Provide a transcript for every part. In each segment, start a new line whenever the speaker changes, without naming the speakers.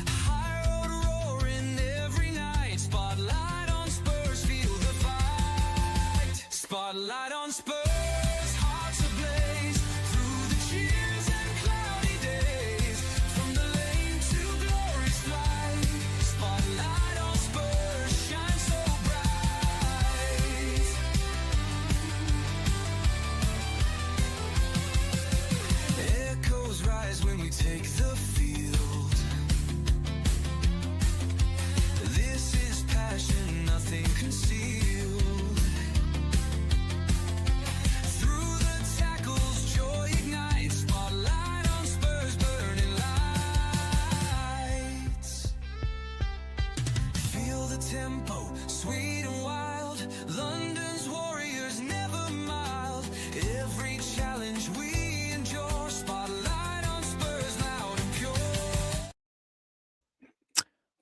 High road roaring every night. Spotlight on Spurs, feel the fight. Spotlight on Spurs, hearts ablaze through the cheers and cloudy days. From the lane to glory's flight. Spotlight on Spurs, shine so bright. Echoes rise when we take the field. This is passion, nothing concealed. Through the tackles, joy ignites. Spotlight on Spurs, burning lights. Feel the tempo, sweet and wild. London's warriors never mild. Every challenge we endure. Spotlight on Spurs, loud and pure.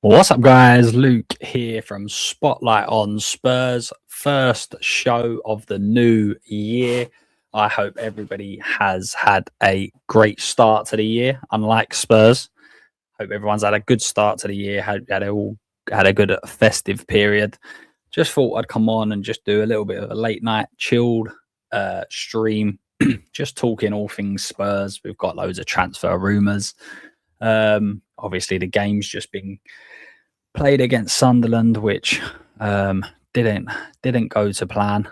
What's up, guys? Luke here from Spotlight on Spurs. First show of the new year. I hope everybody has had a great start to the year, unlike Spurs. Hope everyone's had a good start to the year, had a good festive period. Just thought I'd come on and just do a little bit of a late night chilled stream, just talking all things Spurs. We've got loads of transfer rumours. Obviously, the game's just been played against Sunderland, which didn't go to plan.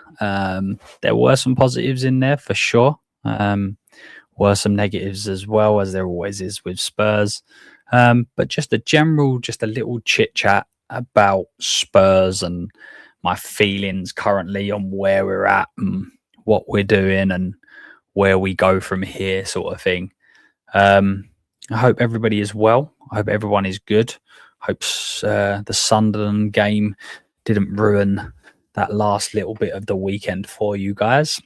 There were some positives in there for sure. Were some negatives as well, as there always is with Spurs. But just a little chit chat about Spurs and my feelings currently on where we're at and what we're doing and where we go from here, sort of thing. I hope everybody is well. I hope everyone is good. Hope the Sunderland game didn't ruin that last little bit of the weekend for you guys.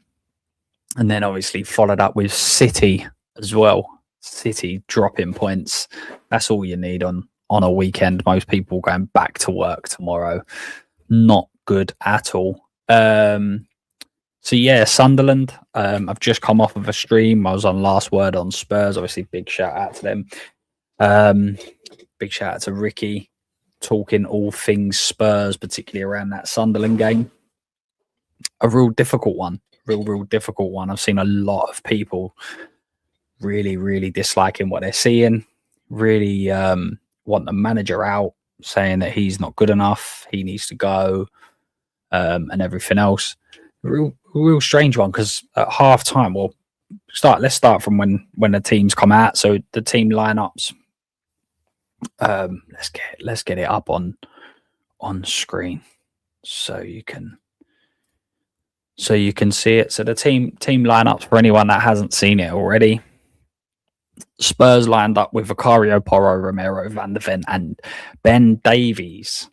And then obviously followed up with City as well. City dropping points. That's all you need on a weekend. Most people going back to work tomorrow. Not good at all. So yeah, Sunderland. I've just come off of a stream. I was on Last Word on Spurs. Obviously, big shout out to them. Big shout out to Ricky, talking all things Spurs, particularly around that Sunderland game. A real difficult one. Real difficult one. I've seen a lot of people really disliking what they're seeing. Really want the manager out, saying that he's not good enough. He needs to go, and everything else. Real strange one, because at half time, let's start from when the teams come out. So the team lineups. Let's get it up on screen so you can see it. So the team lineups for anyone that hasn't seen it already. Spurs lined up with Vicario, Porro, Romero, Van der Ven, and Ben Davies,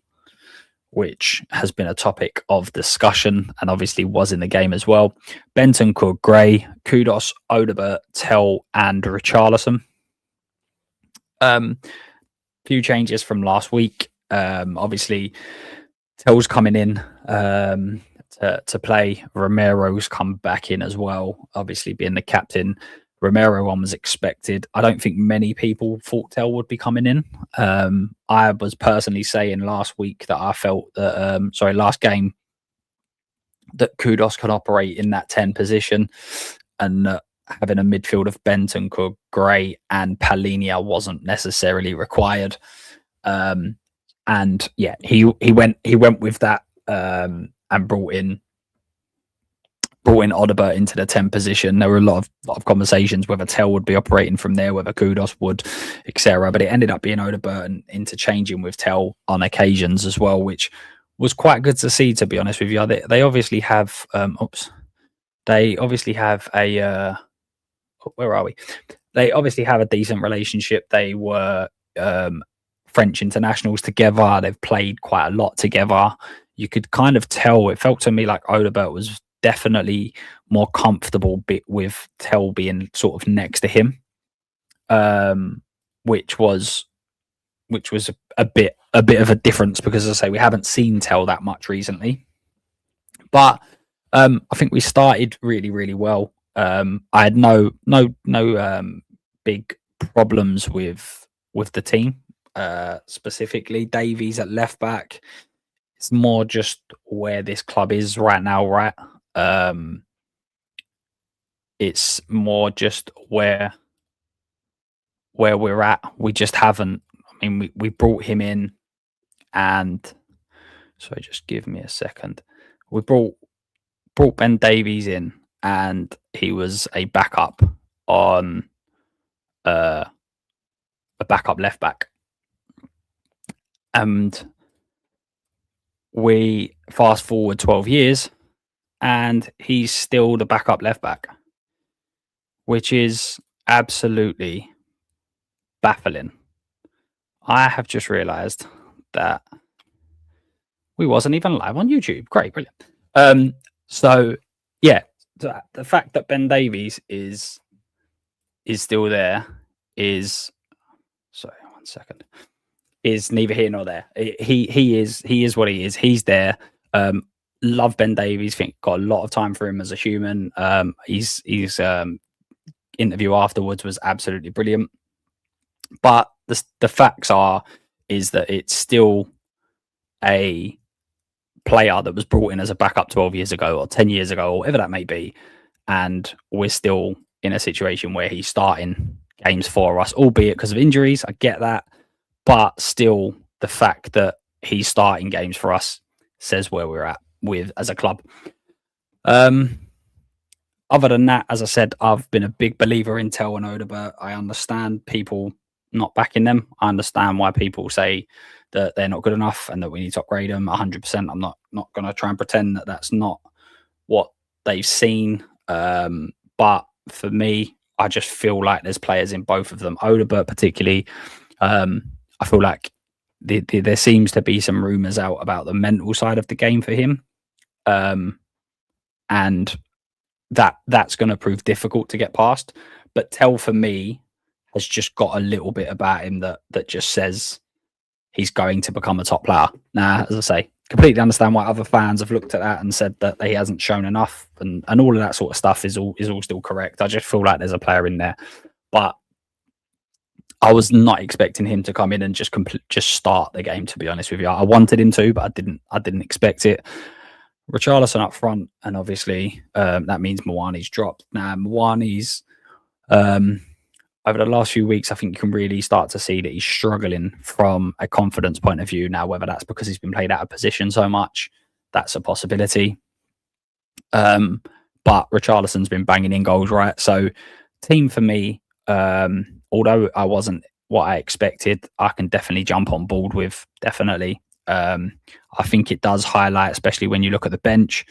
which has been a topic of discussion and obviously was in the game as well. Bentancur, Gray, Kudos, Odobert, Tell, and Richarlison. Few changes from last week. Obviously, Tell's coming in to play. Romero's come back in as well, obviously being the captain. Romero one was expected. I don't think many people thought Tell would be coming in. I was personally saying last week that I felt that, last game, that Kudos can operate in that 10 position, and having a midfield of Bentancur, Gray, and Palhinha wasn't necessarily required. And yeah, he went with that, and brought in Odobert into the 10 position. There were a lot of conversations whether Tell would be operating from there, whether Kudos would, etc. But it ended up being Odobert and interchanging with Tell on occasions as well, which was quite good to see, to be honest with you. They obviously have they obviously have a where are we? They obviously have a decent relationship. They were French internationals together. They've played quite a lot together. You could kind of tell. It felt to me like Odobert was definitely more comfortable with Tell being sort of next to him, which was a bit of a difference, because as I say, we haven't seen Tell that much recently. But I think we started really well. I had no big problems with the team. Specifically, Davies at left back. It's more just where this club is right now, right? It's more just where we're at. We just haven't. I mean, we brought him in, and so just give me a second. We brought Ben Davies in, and he was a backup on a backup left back, and we fast forward 12 years, and he's still the backup left back, which is absolutely baffling. I have just realised that we wasn't even live on YouTube. Great, brilliant. So yeah, the fact that Ben Davies is still there is, sorry, 1 second, is neither here nor there. He is what he is. He's there. Love Ben Davies. Think got a lot of time for him as a human. His interview afterwards was absolutely brilliant. But the facts is that it's still a player that was brought in as a backup 12 years ago or 10 years ago or whatever that may be, and we're still in a situation where he's starting games for us, albeit because of injuries. I get that, but still the fact that he's starting games for us says where we're at with as a club. Other than that, as I said, I've been a big believer in Tel and Odebert. I understand people not backing them. I understand why people say that they're not good enough and that we need to upgrade them 100%. I'm not going to try and pretend that that's not what they've seen. But for me, I just feel like there's players in both of them. Odebert particularly, I feel like there seems to be some rumours out about the mental side of the game for him. And that's going to prove difficult to get past. But Tel, for me, has just got a little bit about him that just says he's going to become a top player. Now, as I say, completely understand why other fans have looked at that and said that he hasn't shown enough, and all of that sort of stuff is all still correct. I just feel like there's a player in there, but I was not expecting him to come in and just start the game. To be honest with you, I wanted him to, but I didn't expect it. Richarlison up front, and obviously that means Mwani's dropped. Now Mwani's over the last few weeks, I think you can really start to see that he's struggling from a confidence point of view. Now, whether that's because he's been played out of position so much, that's a possibility. But Richarlison's been banging in goals, right? So team for me, although I wasn't what I expected, I can definitely jump on board with, definitely. I think it does highlight, especially when you look at the bench,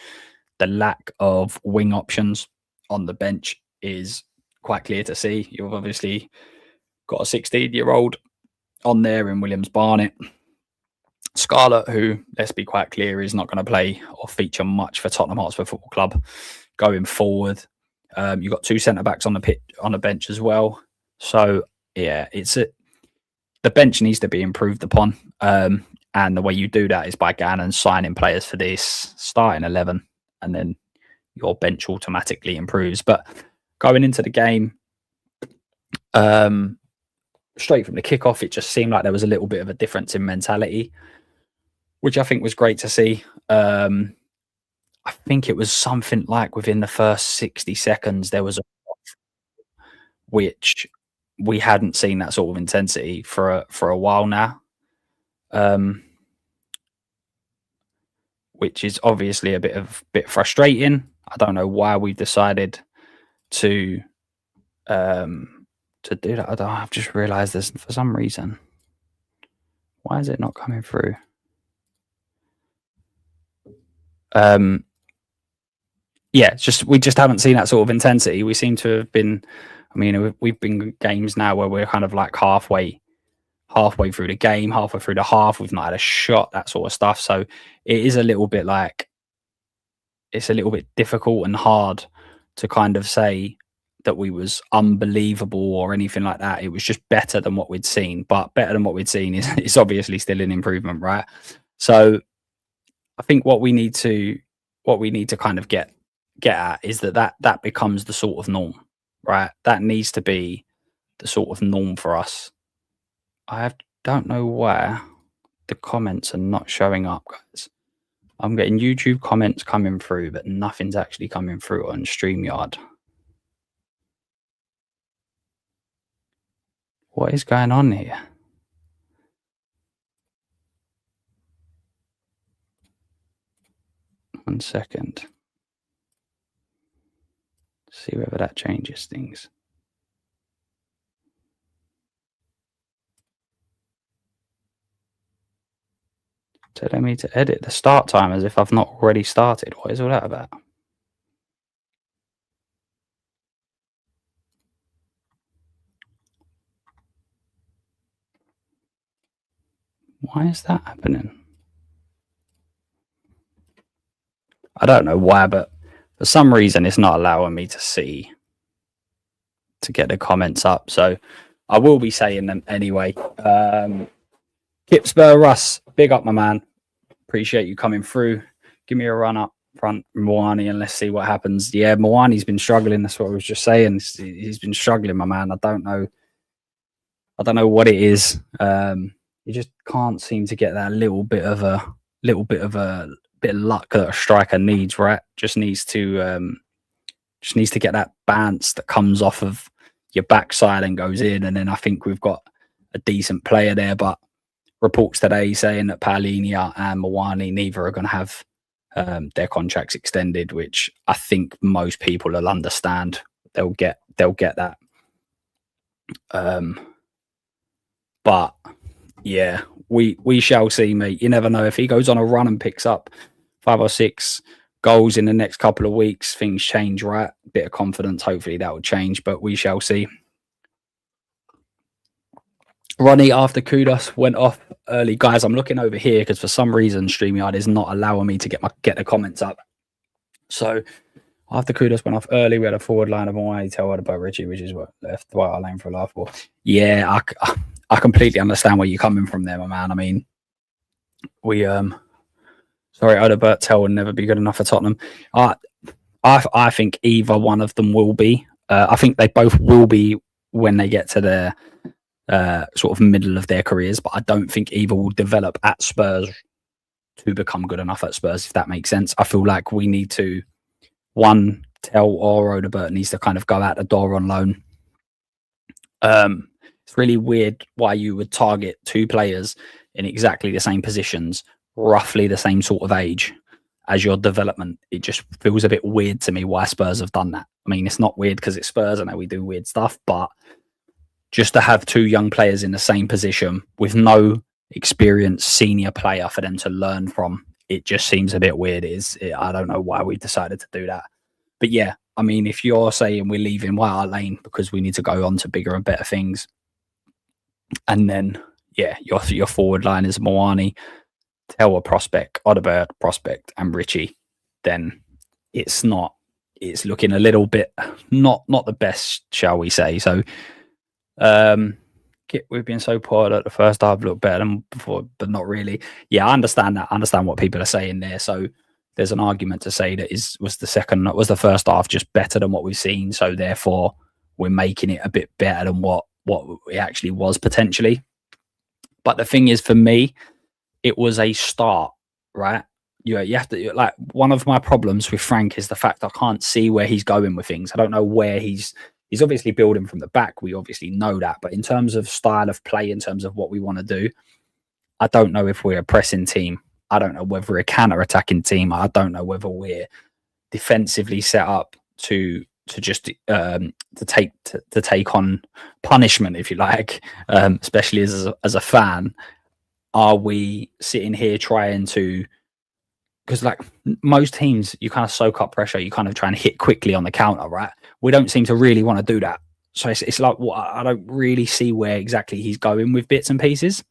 the lack of wing options on the bench is quite clear to see. You've obviously got a 16-year-old on there in Williams Barnett. Scarlett, who, let's be quite clear, is not going to play or feature much for Tottenham Hotspur Football Club going forward. You've got two centre-backs on the bench as well. So, yeah, the bench needs to be improved upon. And the way you do that is by going and signing players for this starting 11, and then your bench automatically improves. But going into the game, straight from the kickoff, it just seemed like there was a little bit of a difference in mentality, which I think was great to see. I think it was something like within the first 60 seconds, there was which we hadn't seen that sort of intensity for a while now. Which is obviously a bit frustrating. I don't know why we've decided to do that. I've just realised this for some reason. Why is it not coming through? Yeah, we just haven't seen that sort of intensity. We seem to have been. I mean, we've been games now where we're kind of like halfway through the game, halfway through the half. We've not had a shot, that sort of stuff. So it is a little bit like, it's a little bit difficult and hard to kind of say that we was unbelievable or anything like that. It was just better than what we'd seen, but better than what we'd seen is obviously still an improvement, right? So I think what we need to kind of get get at is that becomes the sort of norm, right? That needs to be the sort of norm for us. Don't know why the comments are not showing up, guys. I'm getting YouTube comments coming through, but nothing's actually coming through on StreamYard. What is going on here? One second. See whether that changes things. Telling me to edit the start time as if I've not already started. What is all that about? Why is that happening? I don't know why, but for some reason it's not allowing me to get the comments up. So I will be saying them anyway. Kipspur Russ, big up, my man. Appreciate you coming through. Give me a run up front, Moani, and let's see what happens. Yeah, Moani's been struggling. That's what I was just saying. He's been struggling, my man. I don't know what it is. You just can't seem to get that little bit of luck that a striker needs, right? Just needs to get that bounce that comes off of your backside and goes in. And then I think we've got a decent player there. But reports today saying that Paulinho and Moani, neither are going to have their contracts extended, which I think most people will understand. They'll get that. But yeah, we shall see, mate. You never know. If he goes on a run and picks up 5 or 6 goals in the next couple of weeks, things change, right? Bit of confidence. Hopefully that will change, but we shall see. Ronnie, after Kudos went off early, guys, I'm looking over here because for some reason StreamYard is not allowing me to get the comments up. So after Kudos went off early, we had a forward line of Hawaii, tell about Richie, which is what left Dwight our lane for a laugh ball. Yeah, I completely understand where you're coming from there, my man. I mean, we sorry, Odobert Tell will never be good enough for Tottenham. I think either one of them will be. I think they both will be when they get to their sort of middle of their careers, but I don't think either will develop at Spurs to become good enough at Spurs, if that makes sense. I feel like we need to, one, Tell or Odobert needs to kind of go out the door on loan. It's really weird why you would target 2 players in exactly the same positions, roughly the same sort of age as your development. It just feels a bit weird to me why Spurs have done that. I mean, it's not weird because it's Spurs. I know we do weird stuff, but just to have 2 young players in the same position with no experienced senior player for them to learn from, it just seems a bit weird. I don't know why we decided to do that. But yeah, I mean, if you're saying we're leaving White Hart Lane because we need to go on to bigger and better things, and then, yeah, your forward line is Moani, Tell a prospect, Odobert prospect, and Richie, then it's looking a little bit not the best, shall we say. So we've been so poor that the first half looked better than before, but not really. Yeah, I understand that. I understand what people are saying there. So there's an argument to say that was the first half just better than what we've seen. So therefore we're making it a bit better than what it actually was potentially. But the thing is, for me, it was a start, right? You have to, like, one of my problems with Frank is the fact I can't see where he's going with things. I don't know where he's obviously building from the back. We obviously know that. But in terms of style of play, in terms of what we want to do, I don't know if we're a pressing team. I don't know whether we're a counter-attacking team. I don't know whether we're defensively set up to just to take on punishment, if you like, especially as a fan. Are we sitting here trying to, because like most teams, you kind of soak up pressure, you kind of try and hit quickly on the counter, right? We don't seem to really want to do that. So it's like, I don't really see where exactly he's going with bits and pieces,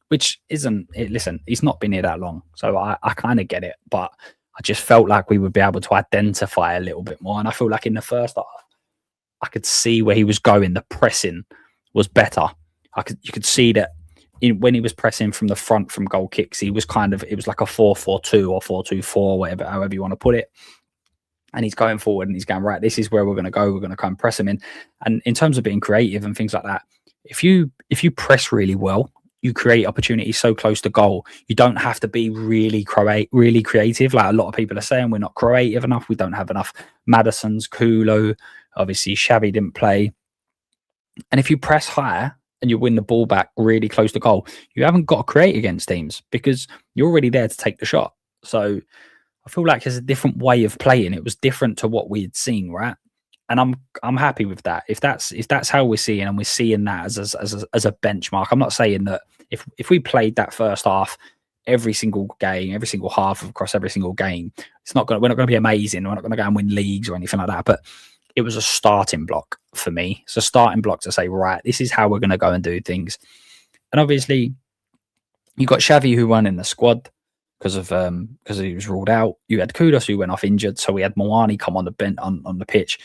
which isn't it. Listen, he's not been here that long, so I kind of get it, but I just felt like we would be able to identify a little bit more. And I feel like in the first half, I could see where he was going. The pressing was better. You could see that when he was pressing from the front from goal kicks, he was it was like a 4-4-2 or 4-2-4, however you want to put it. and he's going forward and he's going, right, this is where we're going to go. We're going to come press him in. And in terms of being creative and things like that, if you press really well, you create opportunities so close to goal. You don't have to be really creative. Like a lot of people are saying, we're not creative enough. We don't have enough Madisons, Kulo. Obviously, Xavi didn't play. And if you press higher and you win the ball back really close to goal, you haven't got to create against teams because you're already there to take the shot. So I feel like it's a different way of playing. It was different to what we had seen, right? And I'm happy with that. If that's how we're seeing, and we're seeing that as a benchmark. I'm not saying that if we played that first half every single game, every single half across every single game, we're not going to be amazing. We're not going to go and win leagues or anything like that. But it was a starting block for me. It's a starting block to say, right, this is how we're going to go and do things. And obviously, you got Xavi who won in the squad because he was ruled out. You had Kudus who went off injured, so we had Moani come on the bench on the pitch.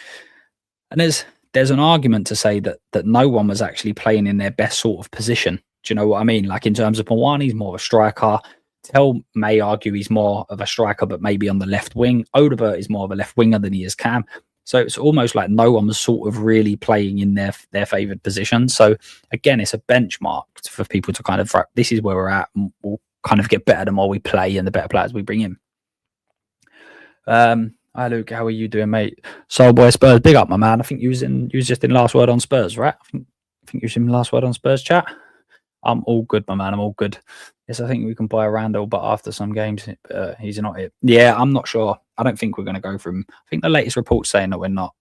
And there's an argument to say that no one was actually playing in their best sort of position. Do you know what I mean? Like in terms of Moani, he's more of a striker. Tell may argue he's more of a striker, but maybe on the left wing. Odebert is more of a left winger than he is Cam. So it's almost like no one was sort of really playing in their favoured position. So again, it's a benchmark for people to kind of, this is where we're at, and we'll kind of get better the more we play and the better players we bring in. Hi Luke, how are you doing, mate? Soul Boy Spurs, big up, my man. I think you was just in last word on Spurs, right? I think you was in last word on Spurs chat. I'm all good, my man. I'm all good. Yes, I think we can buy Randall, but after some games, he's not it. Yeah, I'm not sure. I don't think we're going to go for him. I think the latest report's saying that we're not.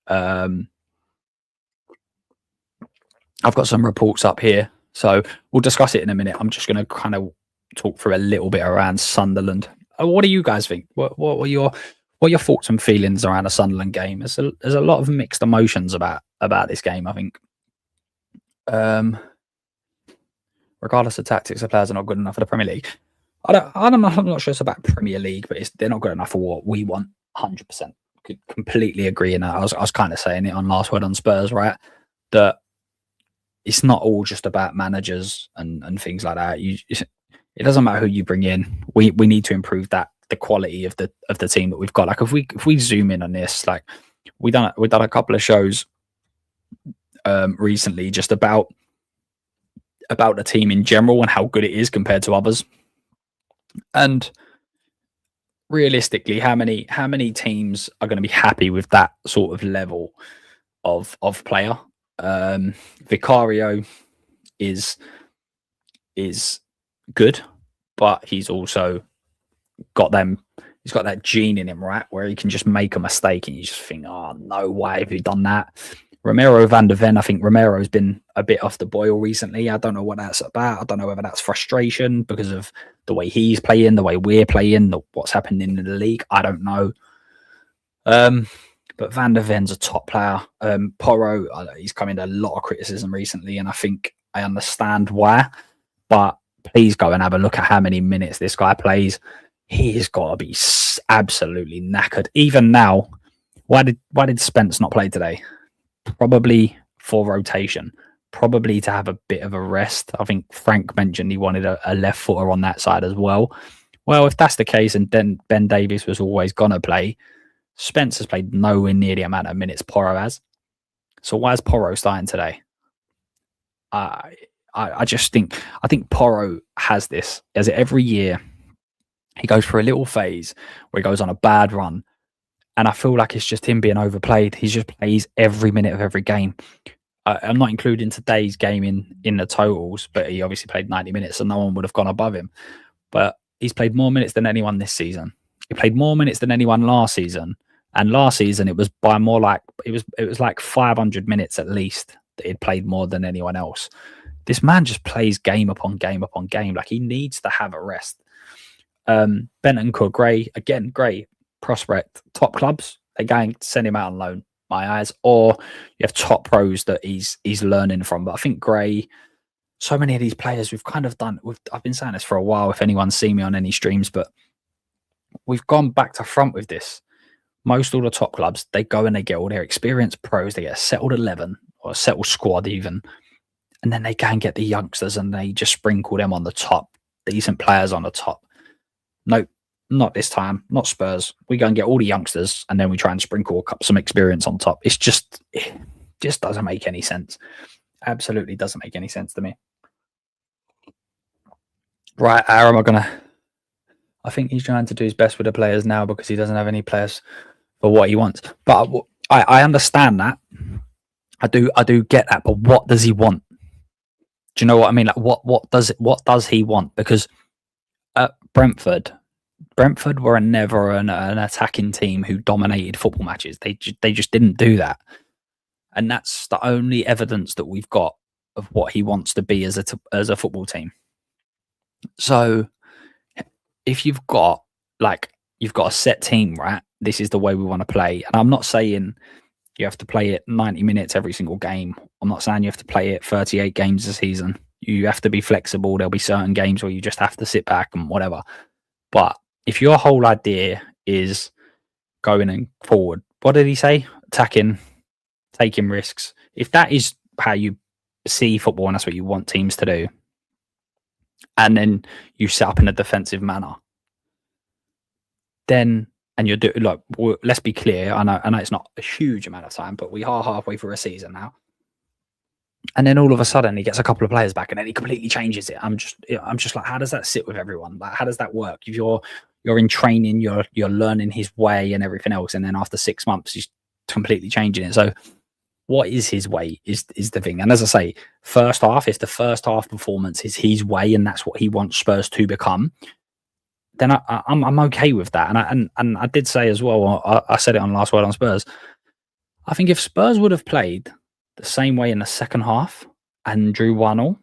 I've got some reports up here, so we'll discuss it in a minute. I'm just going to kind of talk through a little bit around Sunderland. What do you guys think? What were your thoughts and feelings around a Sunderland game? There's a lot of mixed emotions about this game, I think. Regardless of tactics, the players are not good enough for the Premier League. I'm not sure it's about Premier League, but they're not good enough for what we want. 100%. Could completely agree in that. I was kind of saying it on last word on Spurs, right? That it's not all just about managers and things like that. It doesn't matter who you bring in. We need to improve the quality of the team that we've got. Like if we zoom in on this, like we've done a couple of shows recently just about the team in general and how good it is compared to others. And realistically, how many teams are going to be happy with that sort of level of player? Vicario is good, but he's also got he's got that gene in him, right, where he can just make a mistake and you just think, oh, no way have you done that. Romero van der Ven, I think Romero's been a bit off the boil recently. I don't know what that's about. I don't know whether that's frustration because of the way he's playing, the way we're playing, what's happening in the league. I don't know. But Van der Ven's a top player. Porro, he's come into a lot of criticism recently, and I think I understand why. But please go and have a look at how many minutes this guy plays. He's got to be absolutely knackered. Even now, why did Spence not play today? Probably for rotation, probably to have a bit of a rest. I think Frank mentioned he wanted a left footer on that side as well. Well, if that's the case, and then Ben Davies was always going to play, Spence has played nowhere near the amount of minutes Porro has. So why is Porro starting today? I think Porro has this, as every year he goes for a little phase where he goes on a bad run. And I feel like it's just him being overplayed. He just plays every minute of every game. I'm not including today's game in the totals, but he obviously played 90 minutes, so no one would have gone above him. But he's played more minutes than anyone this season. He played more minutes than anyone last season. And last season, it was by more like it was like 500 minutes at least that he'd played more than anyone else. This man just plays game upon game upon game. Like he needs to have a rest. Bentancur, Gray, prospect, top clubs, they're going to send him out on loan, my eyes, or you have top pros that he's learning from. But I think Gray, so many of these players we've kind of done, I've been saying this for a while, if anyone's seen me on any streams, but we've gone back to front with this. Most all the top clubs, they go and they get all their experienced pros, they get a settled 11 or a settled squad even, and then they go and get the youngsters and they just sprinkle them on the top, decent players on the top. Nope, not this time, not Spurs. We go and get all the youngsters, and then we try and sprinkle some experience on top. It just doesn't make any sense. Absolutely doesn't make any sense to me. Right, how am I gonna? I think he's trying to do his best with the players now because he doesn't have any players for what he wants. But I understand that. I do get that. But what does he want? Do you know what I mean? Like what does he want? Because at Brentford were never an attacking team who dominated football matches. They just didn't do that, and that's the only evidence that we've got of what he wants to be as a football team. So if you've got a set team, right? This is the way we want to play, and I'm not saying you have to play it 90 minutes every single game. I'm not saying you have to play it 38 games a season. You have to be flexible. There'll be certain games where you just have to sit back and whatever. But if your whole idea is going and forward, what did he say? Attacking, taking risks. If that is how you see football and that's what you want teams to do, and then you set up in a defensive manner, then, and you're doing, like, let's be clear, I know it's not a huge amount of time, but we are halfway through a season now. And then all of a sudden he gets a couple of players back and then he completely changes it. I'm just like, how does that sit with everyone? Like, how does that work? If you're in training, you're learning his way and everything else, and then after 6 months he's completely changing it. So what is his way is the thing. And as I say, first half, if the first half performance is his way and that's what he wants Spurs to become, then I'm okay with that. And I did say as well, I said it on Last Word on Spurs, I think if Spurs would have played the same way in the second half and drew 1-1,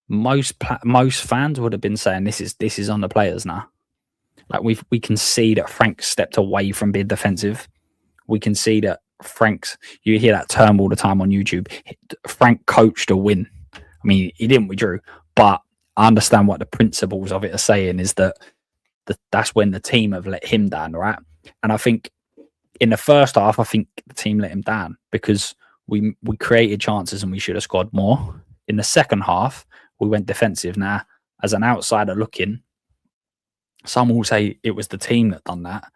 most fans would have been saying this is on the players now. Like, we can see that Frank stepped away from being defensive. We can see that you hear that term all the time on YouTube, Frank coached a win. I mean, he didn't, we drew, but I understand what the principles of it are saying is that that's when the team have let him down, right? And I think in the first half, I think the team let him down because we created chances and we should have scored more. In the second half, we went defensive. Now, as an outsider looking, some will say it was the team that done that.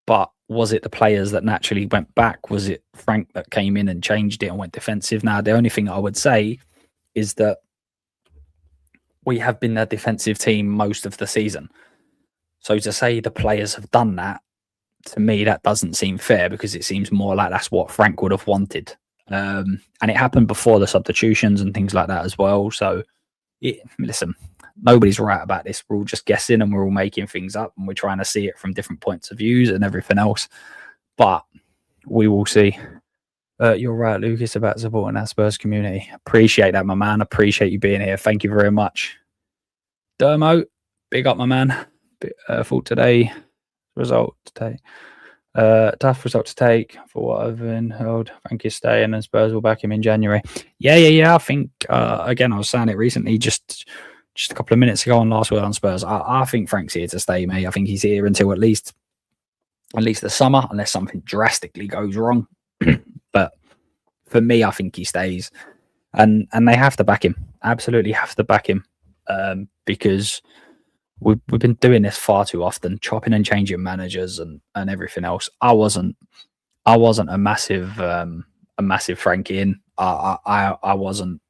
But was it the players that naturally went back? Was it Frank that came in and changed it and went defensive? Now, the only thing I would say is that we have been a defensive team most of the season. So to say the players have done that, to me, that doesn't seem fair because it seems more like that's what Frank would have wanted. And it happened before the substitutions and things like that as well. So, listen, nobody's right about this. We're all just guessing and we're all making things up and we're trying to see it from different points of views and everything else. But we will see. You're right, Lucas, about supporting that Spurs community. Appreciate that, my man. Appreciate you being here. Thank you very much. Dermo, big up, my man. For today, result today. Tough result to take for what I've been held. Frank is staying and Spurs will back him in January. Yeah. I think, again, I was saying it recently, just a couple of minutes ago on Last Word on Spurs. I think Frank's here to stay, mate. I think he's here until at least the summer, unless something drastically goes wrong. But for me, I think he stays, and they have to back him. Absolutely have to back him, because we've been doing this far too often, chopping and changing managers and everything else. I wasn't a massive Frankie in. I wasn't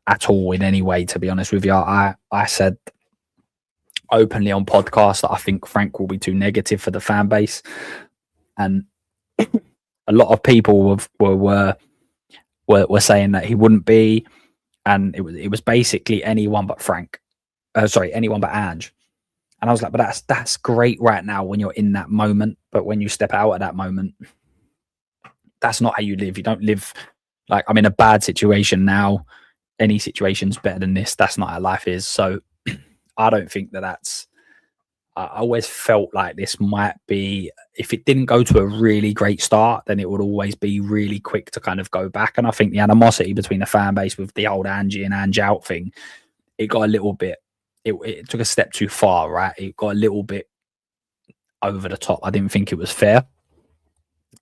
at all in any way, to be honest with you. I said openly on podcast that I think Frank will be too negative for the fan base, and a lot of people were saying that he wouldn't be, and it was basically anyone but Frank. Anyone but Ange. And I was like, but that's great right now when you're in that moment, but when you step out of that moment, that's not how you live. You don't live like, I'm in a bad situation now. Any situation's better than this. That's not how life is. So I don't think that's. I always felt like this might be, if it didn't go to a really great start, then it would always be really quick to kind of go back. And I think the animosity between the fan base with the old Angie and Ange out thing, it got a little bit, it took a step too far, right? It got a little bit over the top. I didn't think it was fair.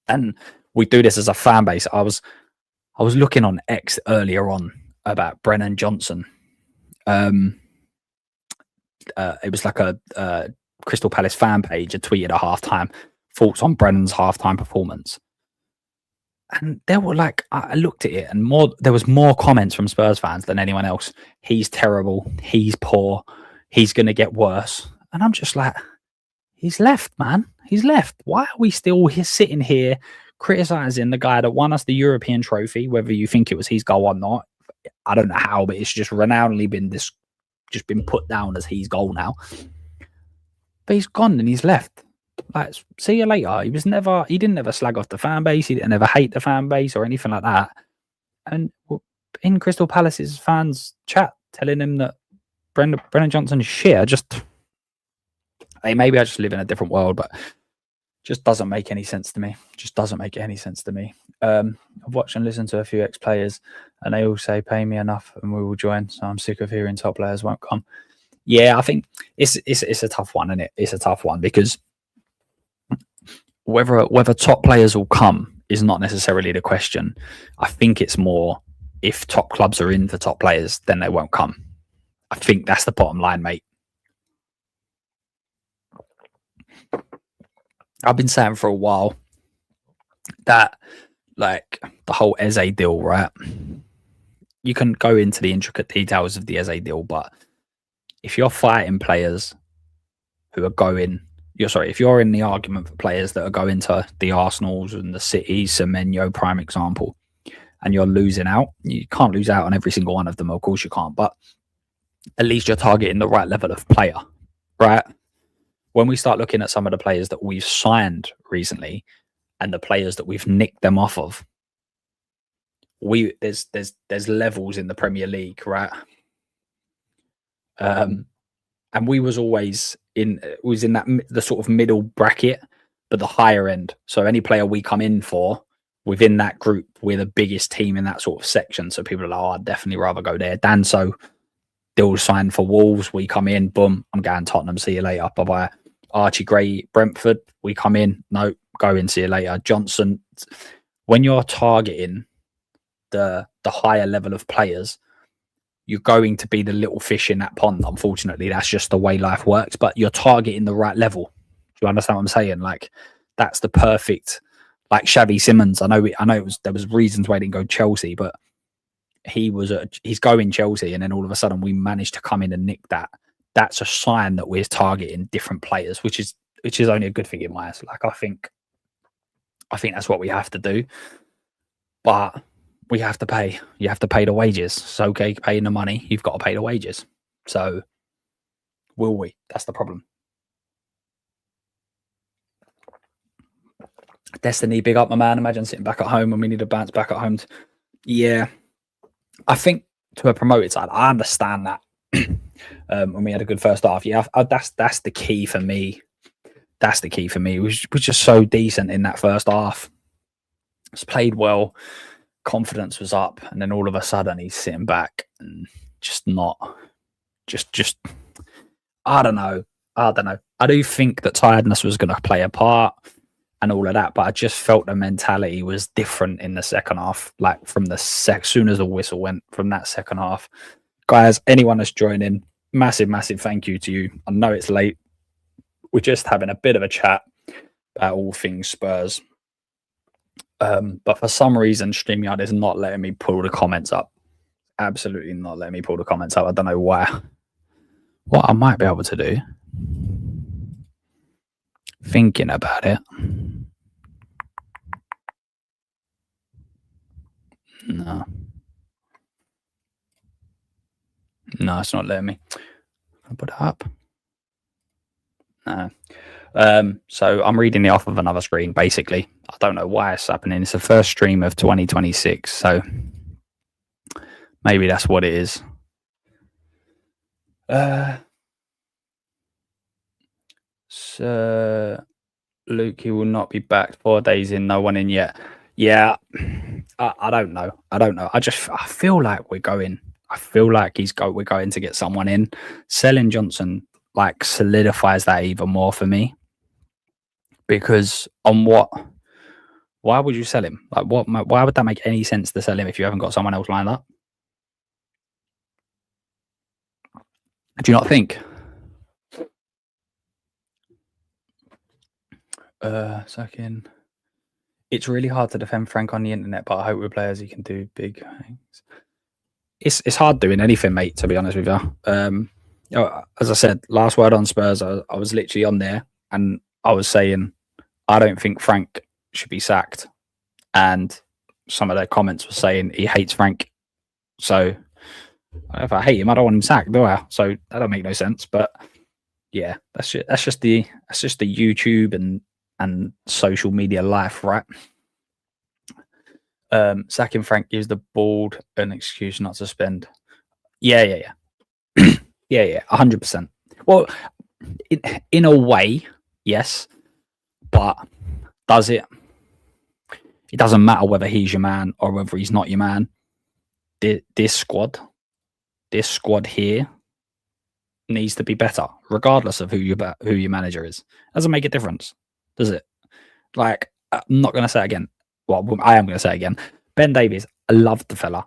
And we do this as a fan base. I was looking on X earlier on about Brennan Johnson. it was like a Crystal Palace fan page had tweeted at halftime thoughts on Brennan's halftime performance. And there were like, I looked at it and there was more comments from Spurs fans than anyone else. He's terrible. He's poor. He's going to get worse. And I'm just like, he's left, man. He's left. Why are we still sitting here criticizing the guy that won us the European trophy, whether you think it was his goal or not? I don't know how, but it's just renownedly been put down as his goal now. But he's gone and he's left. Like, see you later. He didn't ever slag off the fan base. He didn't ever hate the fan base or anything like that. And in Crystal Palace's fans chat, telling him that Brennan Johnson is shit. Maybe I just live in a different world, but just doesn't make any sense to me. I've watched and listened to a few ex-players, and they all say, "Pay me enough, and we will join." So I'm sick of hearing top players won't come. Yeah, I think it's a tough one, isn't it? It's a tough one because whether top players will come is not necessarily the question. I think it's more if top clubs are in for top players, then they won't come. I think that's the bottom line, mate. I've been saying for a while that, like, the whole Eze deal, right? You can go into the intricate details of the Eze deal, but if you're fighting players who are going, if you're in the argument for players that are going to the Arsenals and the Cities, Semenyo, prime example, and you're losing out, you can't lose out on every single one of them, of course you can't, but at least you're targeting the right level of player, right? When we start looking at some of the players that we've signed recently and the players that we've nicked them off of, there's levels in the Premier League, right? And we was always in that the sort of middle bracket, but the higher end. So any player we come in for within that group, we're the biggest team in that sort of section. So people are like, "Oh, I'd definitely rather go there." Danso, they'll sign for Wolves. We come in, boom, I'm going Tottenham. See you later. Bye bye. Archie Gray, Brentford. We come in, no, go in. See you later. Johnson. When you're targeting the higher level of players, you're going to be the little fish in that pond. Unfortunately, that's just the way life works. But you're targeting the right level. Do you understand what I'm saying? Like, that's the perfect. Like Xavi Simons. I know there was reasons why he didn't go Chelsea, but he's going Chelsea, and then all of a sudden we managed to come in and nick that. That's a sign that we're targeting different players, which is only a good thing in my eyes. Like, I think that's what we have to do, but we have to pay. You have to pay the wages. It's okay paying the money. You've got to pay the wages. So will we? That's the problem. Destiny, big up, my man. Imagine sitting back at home when we need to bounce back at home. Yeah, I think to a promoted side, I understand that. When we had a good first half, yeah, that's the key for me. That's the key for me. We was just so decent in that first half. It's played well. Confidence was up, and then all of a sudden he's sitting back and just I don't know. I do think that tiredness was going to play a part and all of that, but I just felt the mentality was different in the second half. Like from soon as the whistle went from that second half. Guys, anyone that's joining, massive thank you to you. I know it's late. We're just having a bit of a chat about all things Spurs. But for some reason, StreamYard is not letting me pull the comments up. Absolutely not letting me pull the comments up. I don't know why. What I might be able to do, thinking about it. No, it's not letting me. I'll put it up. No. So I'm reading it off of another screen, basically. I don't know why it's happening. It's the first stream of 2026, so maybe that's what it is. So Luke, he will not be back 4 days in, no one in yet. Yeah, I don't know. I feel like we're going. I feel like we're going to get someone in. Selling Johnson like solidifies that even more for me. Because why would you sell him? Like, why would that make any sense to sell him if you haven't got someone else lined up? Do you not think? Second. It's really hard to defend Frank on the internet, but I hope with players he can do big things. It's hard doing anything, mate, to be honest with you. As I said, last word on Spurs, I was literally on there and I was saying I don't think Frank should be sacked. And some of their comments were saying he hates Frank. So if I hate him, I don't want him sacked, do I? So that don't make no sense. But yeah, that's just the YouTube and social media life, right? Sacking Frank gives the board an excuse not to spend. Yeah. Yeah, 100%. Well, in a way, yes, but does it? It doesn't matter whether he's your man or whether he's not your man. This squad here needs to be better, regardless of who your manager is. Doesn't make a difference, does it? Like, I'm not going to say it again. Well, I am going to say it again. Ben Davies, I love the fella.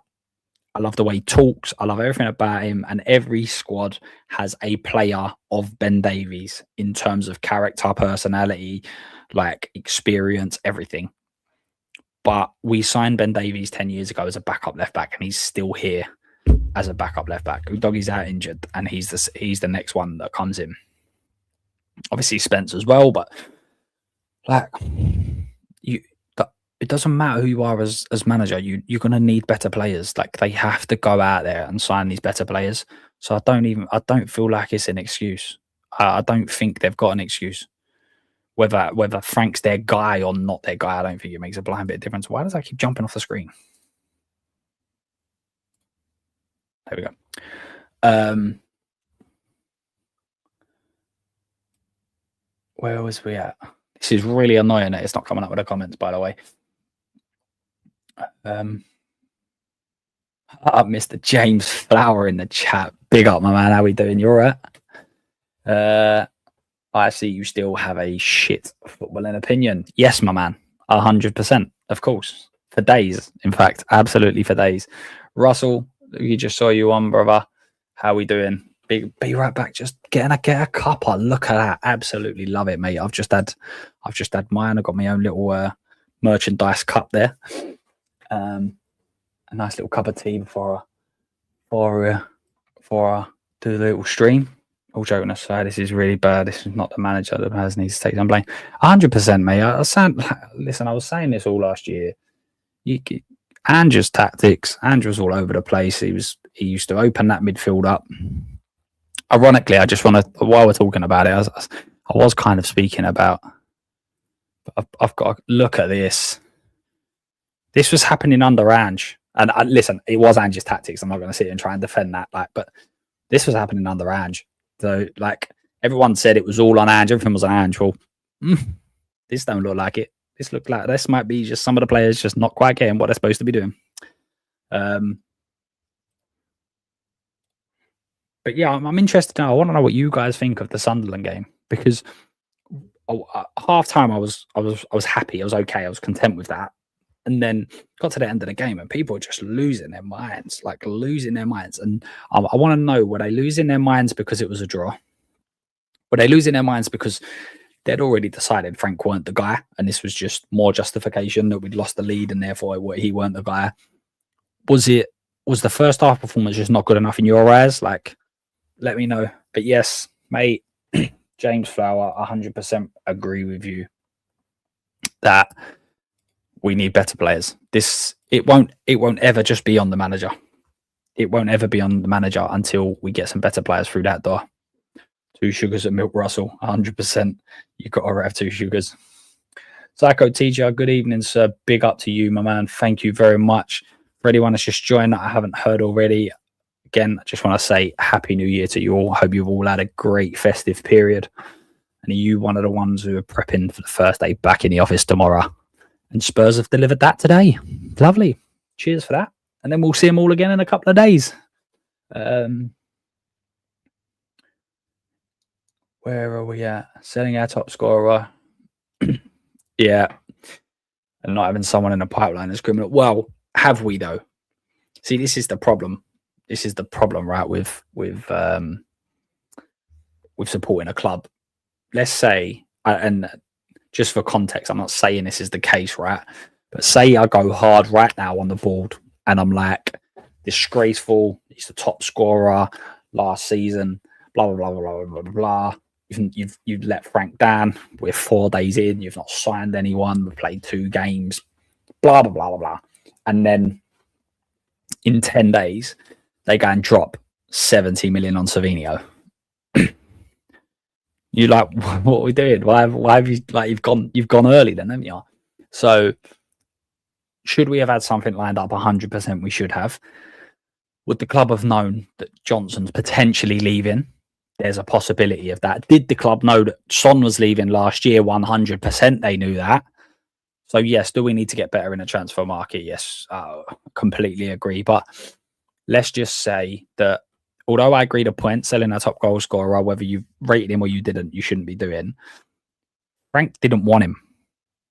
I love the way he talks. I love everything about him. And every squad has a player of Ben Davies in terms of character, personality, like experience, everything. But we signed Ben Davies 10 years ago as a backup left back, and he's still here as a backup left back. Doggy's out injured, and he's the next one that comes in. Obviously Spence as well, but like it doesn't matter who you are as manager. You're gonna need better players. Like, they have to go out there and sign these better players. So I don't feel like it's an excuse. I don't think they've got an excuse. Whether Frank's their guy or not their guy, I don't think it makes a blind bit of difference. Why does that keep jumping off the screen? There we go. Where was we at? This is really annoying that it's not coming up with the comments, by the way. Mr. James Flower in the chat. Big up, my man. How we doing? You all right? I see you still have a shit footballing opinion. Yes, my man. 100%. Of course. For days. In fact, absolutely for days. Russell, you just saw you on, brother. How we doing? Be right back. Just get a cuppa. Look at that. Absolutely love it, mate. I've just had mine. I've got my own little merchandise cup there. A nice little cup of tea before I do the little stream. All joking aside, this is really bad. This is not the manager. The manager needs to take some blame. 100%, mate. I was saying this all last year. Andrew's tactics. Andrew's all over the place. He used to open that midfield up. Ironically, I just want to, while we're talking about it, I was kind of speaking about. I've got to look at this. This was happening under Ange, and listen, it was Ange's tactics. I'm not going to sit here and try and defend that, but this was happening under Ange. So, everyone said it was all on Ange. Everything was on Ange. Well, this don't look like it. This might be just some of the players just not quite getting what they're supposed to be doing. But yeah, I'm interested now. I want to know what you guys think of the Sunderland game, because half time I was happy. I was okay. I was content with that. And then got to the end of the game and people were just losing their minds. And I want to know, were they losing their minds because it was a draw? Were they losing their minds because they'd already decided Frank weren't the guy and this was just more justification that we'd lost the lead and therefore he weren't the guy? Was the first half performance just not good enough in your eyes? Let me know. But yes, mate, James Flower, 100% agree with you that we need better players. It won't ever just be on the manager. It won't ever be on the manager until we get some better players through that door. 2 sugars at Milk Russell, 100%. You've got to have 2 sugars. Psycho TJ, good evening, sir. Big up to you, my man. Thank you very much. For anyone that's just joined that I haven't heard already, again, I just want to say Happy New Year to you all. Hope you've all had a great festive period. And are you one of the ones who are prepping for the first day back in the office tomorrow? And Spurs have delivered that today. Lovely. Cheers for that. And then we'll see them all again in a couple of days. Where are we at? Selling our top scorer. Yeah. And not having someone in the pipeline is criminal. Well, have we though? See, this is the problem. This is the problem, right, with supporting a club. Let's say, and do just for context, I'm not saying this is the case, right? But say I go hard right now on the board and I'm like, disgraceful, he's the top scorer last season, blah, blah, blah, blah, blah, blah, blah. You've let Frank down. We're 4 days in. You've not signed anyone. We've played 2 games, blah, blah, blah, blah, blah. And then in 10 days, they go and drop 70 million on Savinho. You're like, what are we doing? Why have you, like, you've gone early then, haven't you? So should we have had something lined up? 100% we should have. Would the club have known that Johnson's potentially leaving? There's a possibility of that. Did the club know that Son was leaving last year? 100% they knew that. So yes, do we need to get better in the transfer market? Yes, completely agree. But let's just say that although I agree the point, selling a top goal scorer, whether you rated him or you didn't, you shouldn't be doing. Frank didn't want him.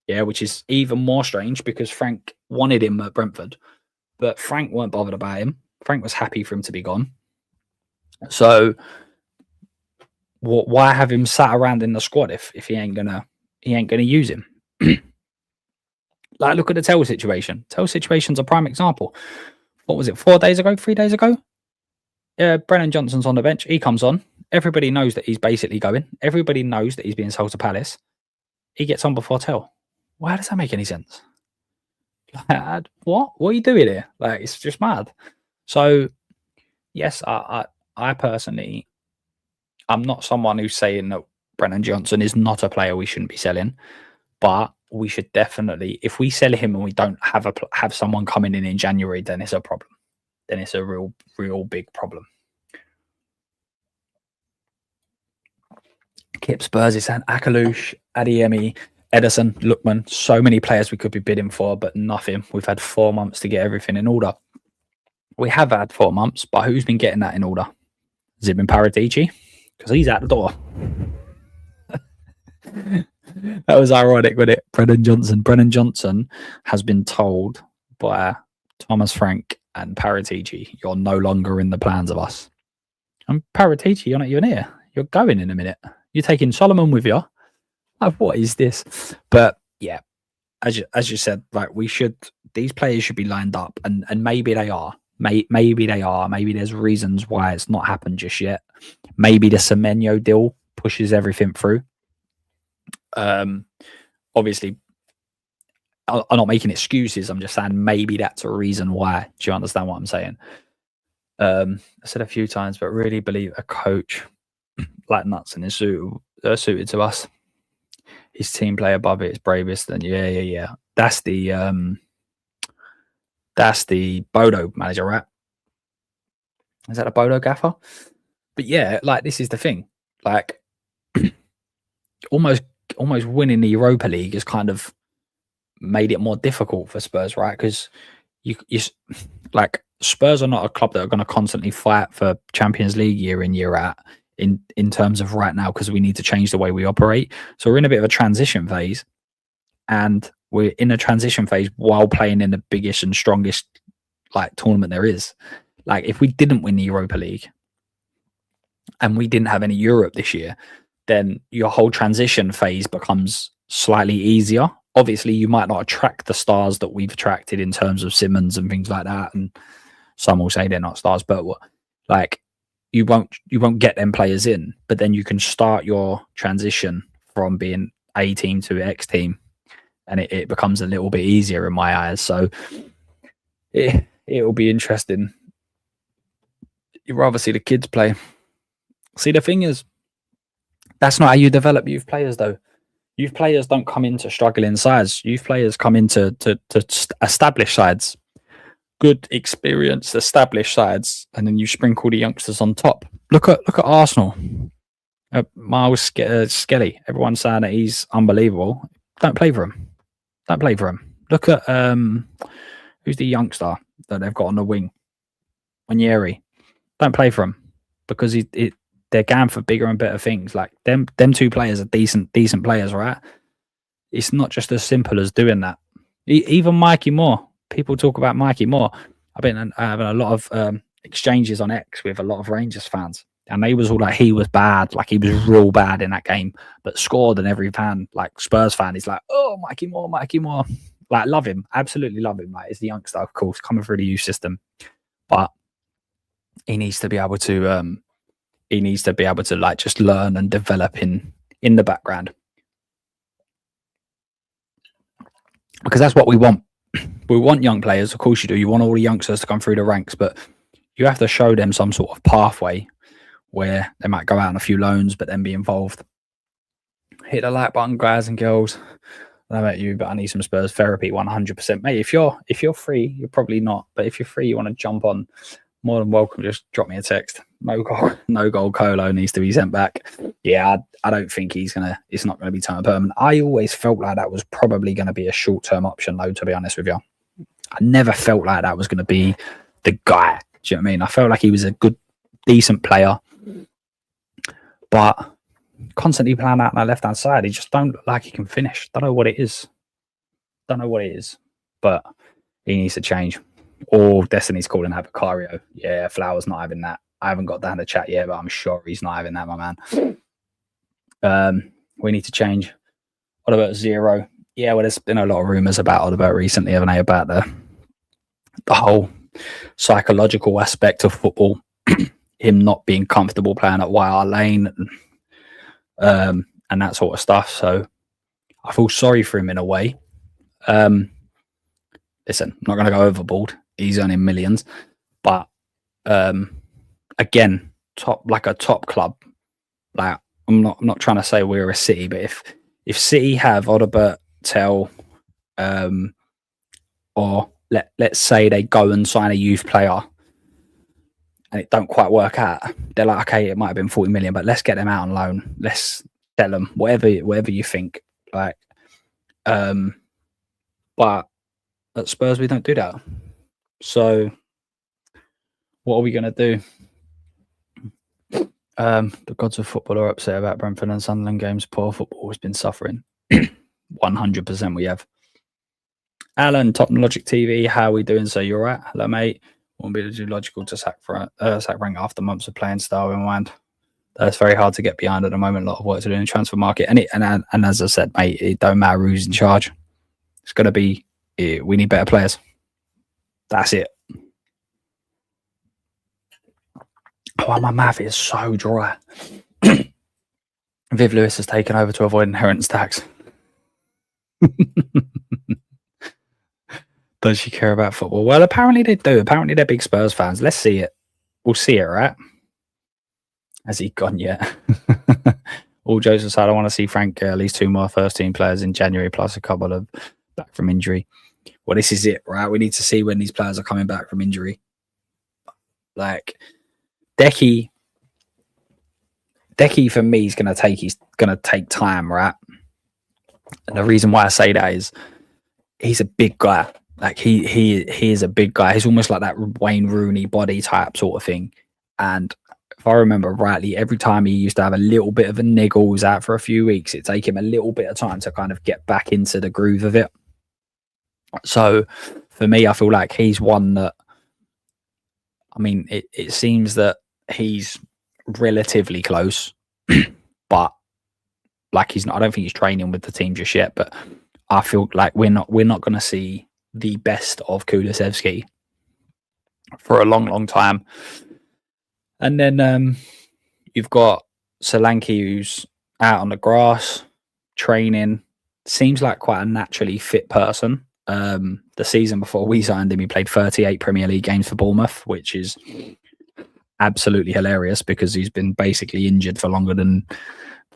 Yeah, which is even more strange because Frank wanted him at Brentford, but Frank weren't bothered about him. Frank was happy for him to be gone. So why have him sat around in the squad if he ain't gonna use him? Like, look at the Tell situation. Tell situation's a prime example. What was it, 4 days ago, 3 days ago? Brennan Johnson's on the bench. He comes on. Everybody knows that he's basically going. Everybody knows that he's being sold to Palace. He gets on before Tell. Why does that make any sense? What are you doing here? Like, it's just mad. So, yes, I personally, I'm not someone who's saying that Brennan Johnson is not a player we shouldn't be selling, but we should definitely, if we sell him and we don't have someone coming in January, then it's a problem. Then it's a real big problem. Kip Spurs is saying Akalush, Adeyemi, Edison, Lookman, so many players we could be bidding for, but nothing. We've had 4 months to get everything in order. We have had 4 months, but who's been getting that in order? Has it been Paratici? Because he's out the door. That was ironic, wasn't it? Brennan Johnson has been told by Thomas Frank and Paratici, you're no longer in the plans of us. And Paratici, you're not even here. You're going in a minute. You're taking Solomon with you. Like, what is this? But yeah, as you said, like, these players should be lined up, and maybe they are. Maybe they are. Maybe there's reasons why it's not happened just yet. Maybe the Semenyo deal pushes everything through. Obviously, I'm not making excuses. I'm just saying maybe that's a reason why. Do you understand what I'm saying? I said a few times, but really believe a coach like Nuts is suited to us. His team play above it is bravest, and yeah. That's the Bodo manager, right? Is that a Bodo gaffer? But yeah, like, this is the thing. Like, almost winning the Europa League has kind of made it more difficult for Spurs, right? Because you like, Spurs are not a club that are going to constantly fight for Champions League year in, year out in terms of right now, because we need to change the way we operate. So we're in a bit of a transition phase, and we're in a transition phase while playing in the biggest and strongest, like, tournament there is. Like, if we didn't win the Europa League and we didn't have any Europe this year, then your whole transition phase becomes slightly easier. Obviously, you might not attract the stars that we've attracted in terms of Simmons and things like that, and some will say they're not stars, but like, you won't get them players in, but then you can start your transition from being A team to X team, and it becomes a little bit easier in my eyes. So it'll be interesting. You'd rather see the kids play. See, the thing is, that's not how you develop youth players, though. Youth players don't come into struggling sides. Youth players come into established sides, good, experienced, established sides, and then you sprinkle the youngsters on top. Look at Arsenal. Miles Skelly. Everyone's saying that he's unbelievable. Don't play for him. Don't play for him. Look at who's the youngster that they've got on the wing? Onyeri. Don't play for him, because they're going for bigger and better things. Like, them 2 players are decent players, right? It's not just as simple as doing that. Even Mikey Moore. People talk about Mikey Moore. I've been having a lot of exchanges on X with a lot of Rangers fans, And they was all like, he was bad, like he was real bad in that game, but scored. And every fan, like Spurs fan, is like, oh, Mikey Moore, Mikey Moore. Like, love him, absolutely love him. Like, he's the youngster, of course, coming through the youth system, but he needs to be able to like just learn and develop in the background, because that's what we want. We want young players, of course you do. You want all the youngsters to come through the ranks, but you have to show them some sort of pathway where they might go out on a few loans, but then be involved. Hit the like button, guys and girls. I don't know about you, but I need some Spurs therapy, 100%. Mate, if you're free, you're probably not, but if you're free, you want to jump on, more than welcome. Just drop me a text. No goal Colo needs to be sent back. Yeah, I don't think it's not gonna be time permanent. I always felt like that was probably gonna be a short-term option though, to be honest with you. I never felt like that was gonna be the guy. Do you know what I mean? I felt like he was a good, decent player, but constantly playing out on the left-hand side, he just don't look like he can finish. Don't know what it is, but he needs to change. Or Destiny's calling out Vicario. Yeah, Flower's not having that. I haven't got down the chat yet, but I'm sure he's not having that, my man. We need to change. What about Zero? Yeah, well, there's been a lot of rumours about Odobert recently, haven't they, about the whole psychological aspect of football, him not being comfortable playing at YR Lane, and that sort of stuff. So I feel sorry for him in a way. Listen, I'm not going to go overboard. He's earning millions, but again, a top club. Like, I'm not trying to say we're a City, but if City have Odobert, Tell, or let's say they go and sign a youth player and it don't quite work out, they're like, okay, it might have been 40 million, but let's get them out on loan. Let's sell them, whatever you think. Like, but at Spurs we don't do that. So what are we going to do? The gods of football are upset about Brentford and Sunderland games. Poor football has been suffering. 100% we have. Alan, Tottenham Logic TV, how are we doing? So you're right. Hello, mate. Won't be too logical to sack rank after months of playing style in mind. That's very hard to get behind at the moment. A lot of work to do in the transfer market. And as I said, mate, it don't matter who's in charge. It's going to be, we need better players. That's it. Oh, my mouth is so dry. Viv Lewis has taken over to avoid inheritance tax. Does she care about football? Well, apparently they do. Apparently they're big Spurs fans. Let's see it. We'll see it, right? Has he gone yet? All jokes aside, I want to see Frank at least 2 more first-team players in January, plus a couple of back from injury. Well, this is it, right? We need to see when these players are coming back from injury. Like, Decky for me is going to take time, right? And the reason why I say that is he's a big guy. Like, he is a big guy. He's almost like that Wayne Rooney body type sort of thing. And if I remember rightly, every time he used to have a little bit of a niggle, was out for a few weeks, it'd take him a little bit of time to kind of get back into the groove of it. So for me, I feel like he's one that, I mean, it seems that he's relatively close, but like he's not, I don't think he's training with the team just yet, but I feel like we're not going to see the best of Kulusevski for a long time. And then you've got Solanke, who's out on the grass training, seems like quite a naturally fit person. The season before we signed him, he played 38 Premier League games for Bournemouth, which is absolutely hilarious because he's been basically injured for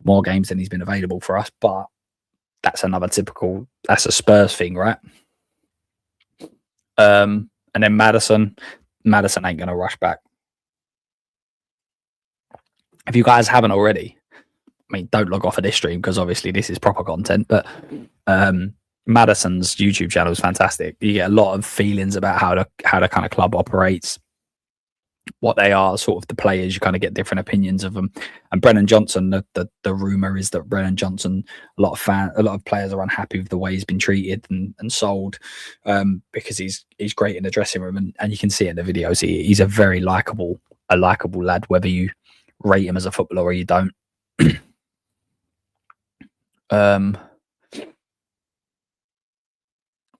more games than he's been available for us. But that's that's a Spurs thing, right? And then Maddison ain't going to rush back. If you guys haven't already, I mean, don't log off of this stream because obviously this is proper content, but Maddison's YouTube channel is fantastic. You get a lot of feelings about how the kind of club operates, what they are, sort of the players. You kind of get different opinions of them. And Brennan Johnson, the rumor is that Brennan Johnson, a lot of players are unhappy with the way he's been treated and sold, because he's great in the dressing room, and you can see it in the videos. He's a very likable lad, whether you rate him as a footballer or you don't.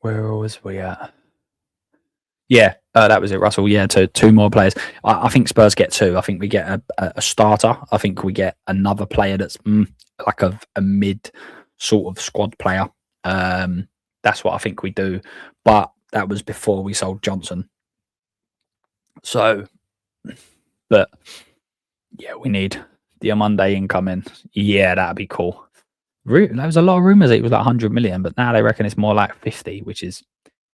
Where was we at? Yeah, that was it, Russell. Yeah, two more players. I think Spurs get two. I think we get a starter. I think we get another player that's like a mid sort of squad player. That's what I think we do. But that was before we sold Johnson. So, but yeah, we need the Monday incoming. Yeah, that'd be cool. There was a lot of rumours it was like 100 million, but now they reckon it's more like 50, which is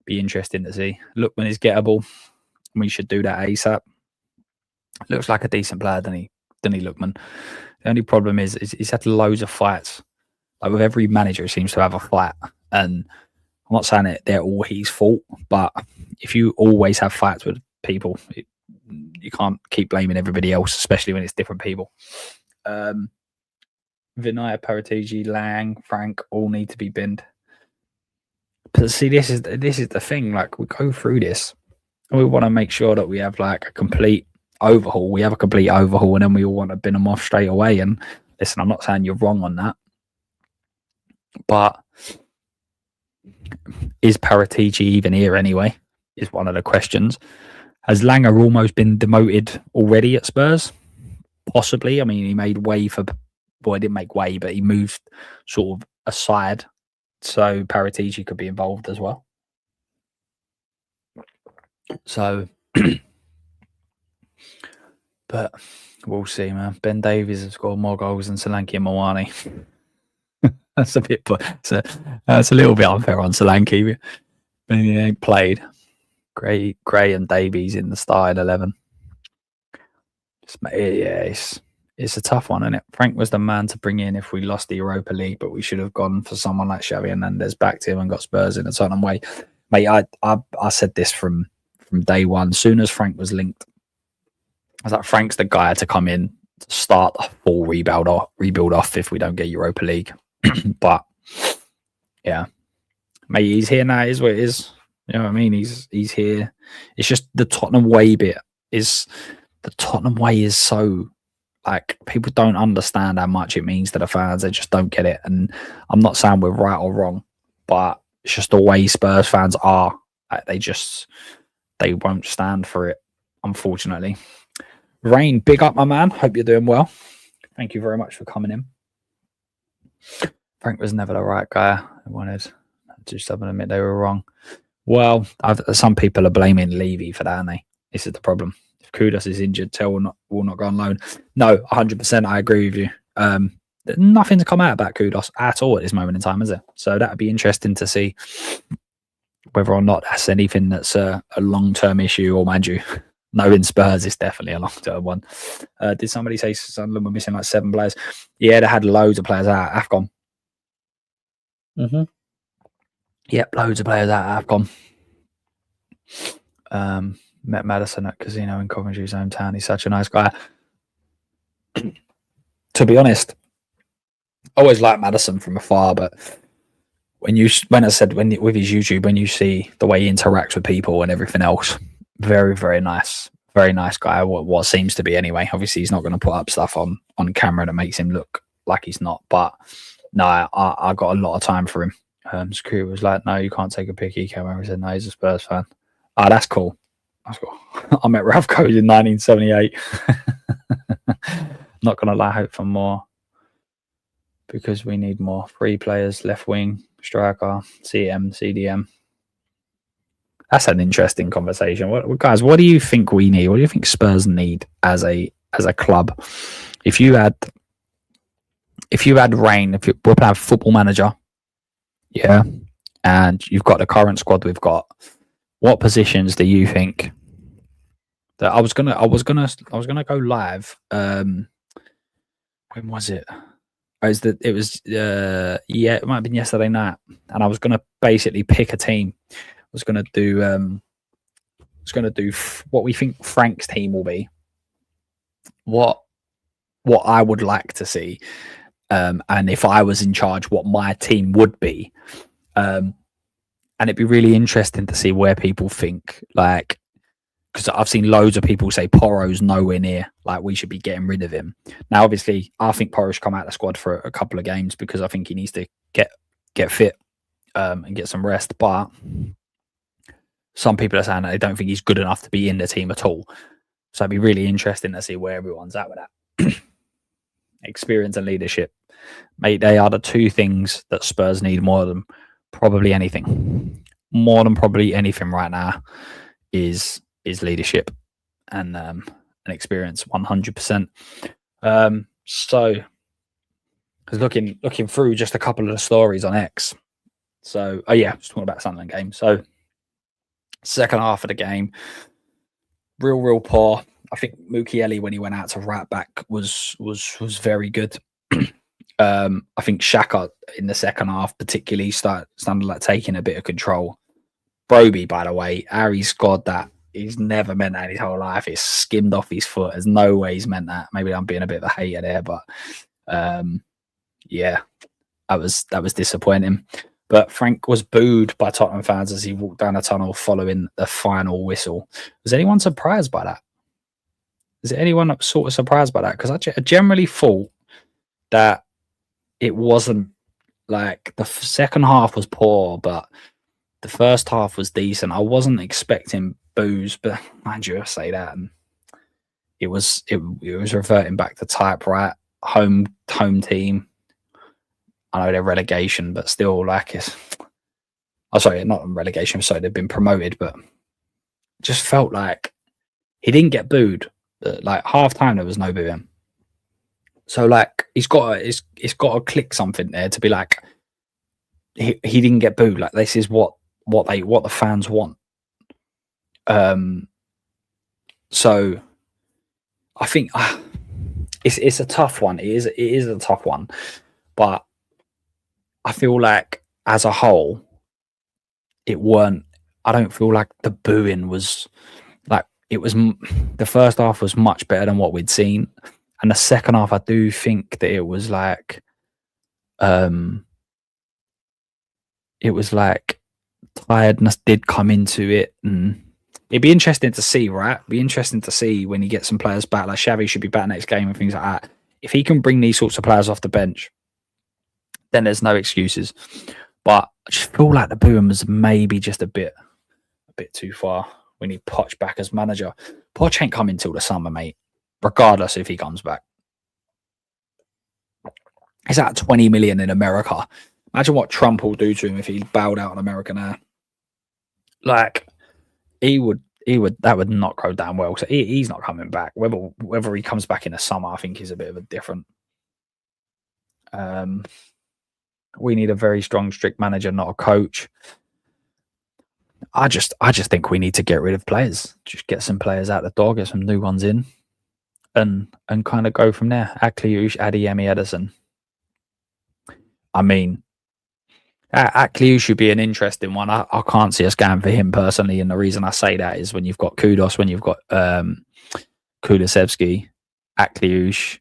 be interesting to see. Lookman is gettable. We should do that ASAP. Looks like a decent player, doesn't he, Lookman? The only problem is he's had loads of fights. Like with every manager, he seems to have a fight. And I'm not saying that they're all his fault, but if you always have fights with people, you can't keep blaming everybody else, especially when it's different people. Vinaya, Paratigi, Lang, Frank all need to be binned. But see, this is the thing. Like, we go through this, and we want to make sure that we have like a complete overhaul. We have a complete overhaul, and then we all want to bin them off straight away. And listen, I'm not saying you're wrong on that, but is Paratigi even here anyway? Is one of the questions. Has Langer almost been demoted already at Spurs? Possibly. I mean, he made way for. Well, he didn't make way, but he moved sort of aside, so Paratigi could be involved as well. So, but we'll see, man. Ben Davies has scored more goals than Solanke and Mawani. That's a bit, that's a little bit unfair on Solanke. But he ain't played. Gray and Davies in the starting 11. Yeah, it's a tough one, isn't it? Frank was the man to bring in if we lost the Europa League, but we should have gone for someone like Xavi Hernandez, backed him and got Spurs in a Tottenham way. Mate, I said this from day one. As soon as Frank was linked, I was like, Frank's the guy to come in to start a full rebuild off if we don't get Europa League. But yeah, mate, he's here now. It is what it is. You know what I mean? He's here. It's just the Tottenham way bit is the Tottenham way is so. Like, people don't understand how much it means to the fans. They just don't get it. And I'm not saying we're right or wrong, but it's just the way Spurs fans are. Like, they won't stand for it, unfortunately. Rain, big up, my man. Hope you're doing well. Thank you very much for coming in. Frank was never the right guy. I wanted to stubborn admit they were wrong. Well, some people are blaming Levy for that, aren't they? This is the problem. Kudos is injured, Tell will not go on loan. No, 100%, I agree with you. Nothing's come out about Kudos at all at this moment in time, is it? So that would be interesting to see whether or not that's anything that's a long-term issue, or mind you, knowing Spurs is definitely a long-term one. Did somebody say Sunderland were missing like 7 players? Yeah, they had loads of players out at AFCON. Yep, loads of players out at AFCON. Met Madison at Casino in Coventry's hometown. He's such a nice guy. To be honest, I always liked Madison from afar, but with his YouTube, when you see the way he interacts with people and everything else, very, very nice guy. What seems to be anyway. Obviously, he's not going to put up stuff on camera that makes him look like he's not. But no, I got a lot of time for him. Screw was like, no, you can't take a pic. He came over and said, no, he's a Spurs fan. Oh, that's cool. I met Ralph Coase in 1978. Not going to lie, hope for more, because we need more. 3 players, left wing, striker, CM, CDM. That's an interesting conversation. Guys, what do you think we need? What do you think Spurs need as a club? If you had Rain, if we're playing Football Manager, yeah, and you've got the current squad we've got, what positions do you think that I was gonna go live? When was it? It might have been yesterday night, and I was gonna basically pick a team. I was gonna do what we think Frank's team will be, what I would like to see, and if I was in charge, what my team would be. And it'd be really interesting to see where people think, like, because I've seen loads of people say Porro's nowhere near, like we should be getting rid of him. Now, obviously, I think Porro should come out of the squad for a couple of games because I think he needs to get fit and get some rest. But some people are saying that they don't think he's good enough to be in the team at all. So it'd be really interesting to see where everyone's at with that. Experience and leadership. Mate, they are the two things that Spurs need more than probably anything. More than probably anything right now is leadership and experience, 100%. So, because looking through just a couple of the stories on X. So, just talking about Sunderland game. So, second half of the game, real poor. I think Mukiele, when he went out to right back, was very good. I think Xhaka in the second half particularly started like taking a bit of control. Broby, by the way, Harry scored that. He's never meant that in his whole life. It's skimmed off his foot. There's no way he's meant that. Maybe I'm being a bit of a hater there, but that was disappointing. But Frank was booed by Tottenham fans as he walked down the tunnel following the final whistle. Was anyone surprised by that? Is anyone sort of surprised by that? Because I generally thought that it wasn't like the second half was poor, but the first half was decent. I wasn't expecting boos, but mind you, I say that, and it was reverting back to type, right? Home team. I know they're relegation, but still, like not relegation. Sorry, they've been promoted, but just felt like he didn't get booed. But like half time, there was no booing. So like it's got to click something there to be like he didn't get booed. Like this is what the fans want. So I think it's a tough one. It is a tough one, but I feel like as a whole, it weren't. I don't feel like the booing was like it was. The first half was much better than what we'd seen, and the second half, I do think that it was like tiredness did come into it, and it'd be interesting to see, right? Be interesting to see when he gets some players back. Like Xavi should be back next game and things like that. If he can bring these sorts of players off the bench, then there's no excuses. But I just feel like the booing was maybe just a bit too far when he Poch back as manager. Poch ain't coming till the summer, mate. Regardless if he comes back. He's at 20 million in America. Imagine what Trump will do to him if he bowed out in America now. Like that would not go down well. So he's not coming back. Whether he comes back in the summer, I think is a bit of a different. We need a very strong, strict manager, not a coach. I just think we need to get rid of players. Just get some players out the door, get some new ones in, and kind of go from there. Akliush, Adeyemi, Edison. I mean, Akliush should be an interesting one. I can't see us going for him personally, and the reason I say that is when you've got Kudos, when you've got Kulusevski, Akliush,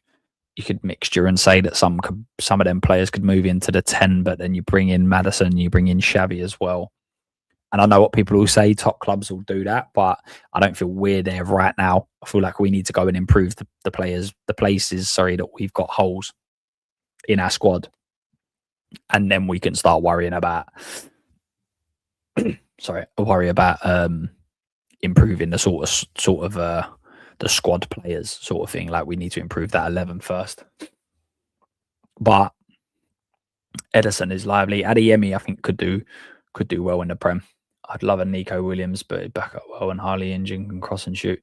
you could mixture and say that some of them players could move into the 10, but then you bring in Maddison, you bring in Xavi as well. And I know what people will say, top clubs will do that, but I don't feel we're there right now. I feel like we need to go and improve the places that we've got holes in our squad. And then we can start worrying about improving the sort of the squad players sort of thing. Like we need to improve that 11 first. But Edison is lively. Adeyemi, I think, could do well in the Prem. I'd love a Nico Williams, but he'd back up well, and Harley Engine can cross and shoot.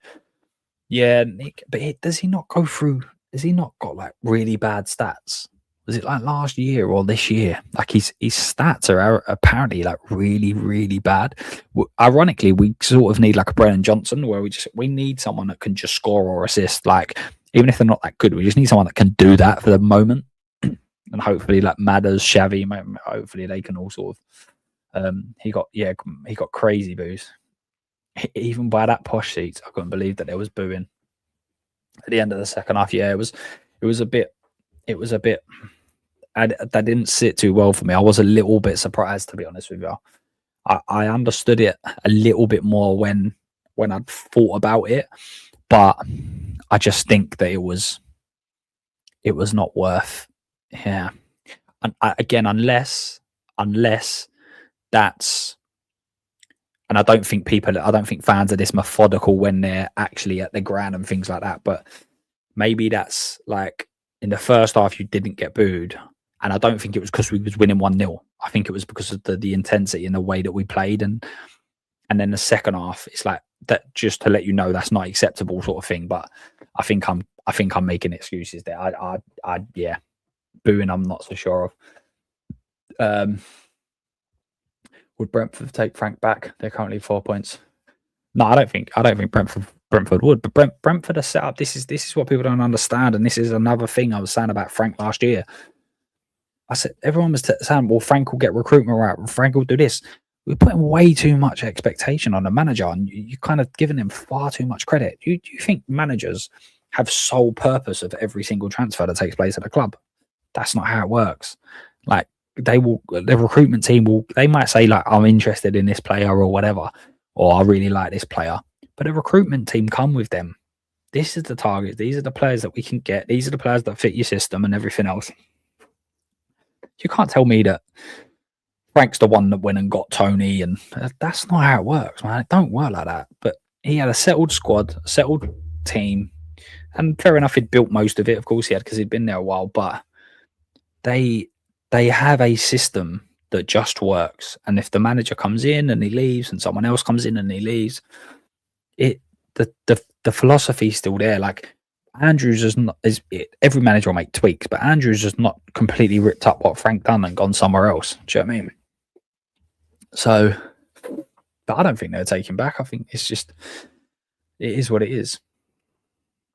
Yeah, Nick, but does he not go through? Has he not got like really bad stats? Was it like last year or this year? Like his stats are apparently like really, really bad. Ironically, we sort of need like a Brennan Johnson where we need someone that can just score or assist. Like even if they're not that good, we just need someone that can do that for the moment. And hopefully like Madders, Xavi, hopefully they can all sort of. He got crazy boos. Even by that posh seat, I couldn't believe that there was booing at the end of the second half. Yeah, it was a bit. That didn't sit too well for me. I was a little bit surprised, to be honest with you. I understood it a little bit more when when I'd thought about it, but I just think that it was not worth. Yeah, and again, unless that's, and I don't think fans are this methodical when they're actually at the ground and things like that. But maybe that's like in the first half you didn't get booed, and I don't think it was because we was winning 1-0. I think it was because of the intensity and the way that we played, and then the second half it's like that, just to let you know that's not acceptable sort of thing. But I think I'm making excuses there. Yeah, booing I'm not so sure of. Would Brentford take Frank back? They're currently 4 points. No, I don't think Brentford would. But Brentford are set up. This is what people don't understand, and this is another thing I was saying about Frank last year. I said everyone was saying, "Well, Frank will get recruitment right. Frank will do this." We're putting way too much expectation on the manager, and you're kind of giving him far too much credit. Do you think managers have sole purpose of every single transfer that takes place at a club? That's not how it works. Like, the recruitment team they might say like, I'm interested in this player or whatever, or I really like this player, but the recruitment team come with them. This is the target. These are the players that we can get. These are the players that fit your system and everything else. You can't tell me that Frank's the one that went and got Tony, and that's not how it works, man. It don't work like that. But he had a settled squad, a settled team, and fair enough, he'd built most of it. Of course he had, because he'd been there a while, but they have a system that just works. And if the manager comes in and he leaves, and someone else comes in and he leaves, the philosophy's still there. Like, Andrews every manager will make tweaks, but Andrews has not completely ripped up what Frank done and gone somewhere else. Do you know what I mean? So, but I don't think they'll take him back. I think it is what it is.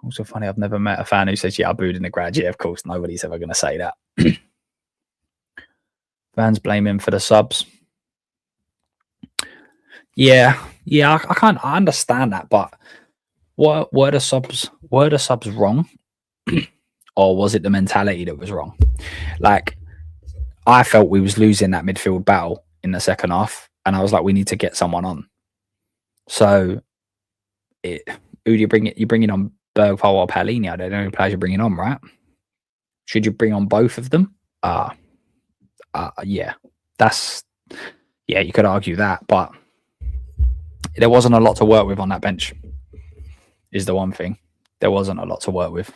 Also funny, I've never met a fan who says, yeah, I booed in the grad. Yeah, of course, nobody's ever going to say that. Fans blame him for the subs. Yeah, I understand that, but were the subs wrong? Or was it the mentality that was wrong? Like, I felt we was losing that midfield battle in the second half, and I was like, we need to get someone on. So, who do you bring it? You're bringing on Bergvall or Palhinha. They're the only players you're bringing on, right? Should you bring on both of them? Yeah, you could argue that, but there wasn't a lot to work with on that bench. Is the one thing. There wasn't a lot to work with.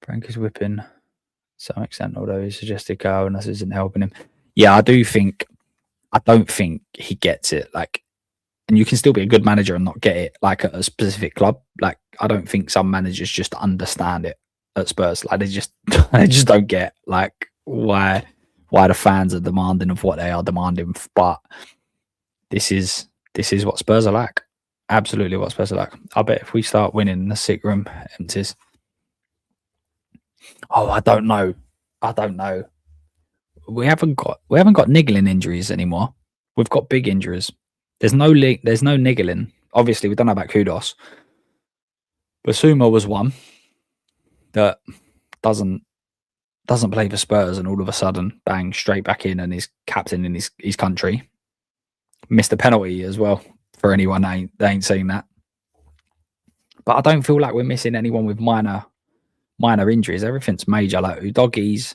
Frank is whipping to some extent, although he suggested go, and this isn't helping him. Yeah, I don't think he gets it. Like, and you can still be a good manager and not get it, like, at a specific club. Like, I don't think some managers just understand it at Spurs. Like, they just don't get, like, why the fans are demanding of what they are demanding. But this is what Spurs are like. Absolutely what Spurs are like. I bet if we start winning, the sick room empties. Oh, I don't know. We haven't got niggling injuries anymore. We've got big injuries. There's no niggling. Obviously, we don't know about Kudos. Basuma was one that doesn't play for Spurs, and all of a sudden, bang, straight back in, and he's captain in his country. Missed a penalty as well, for anyone they ain't seen that. But I don't feel like we're missing anyone with minor injuries. Everything's major. Like Udogie's,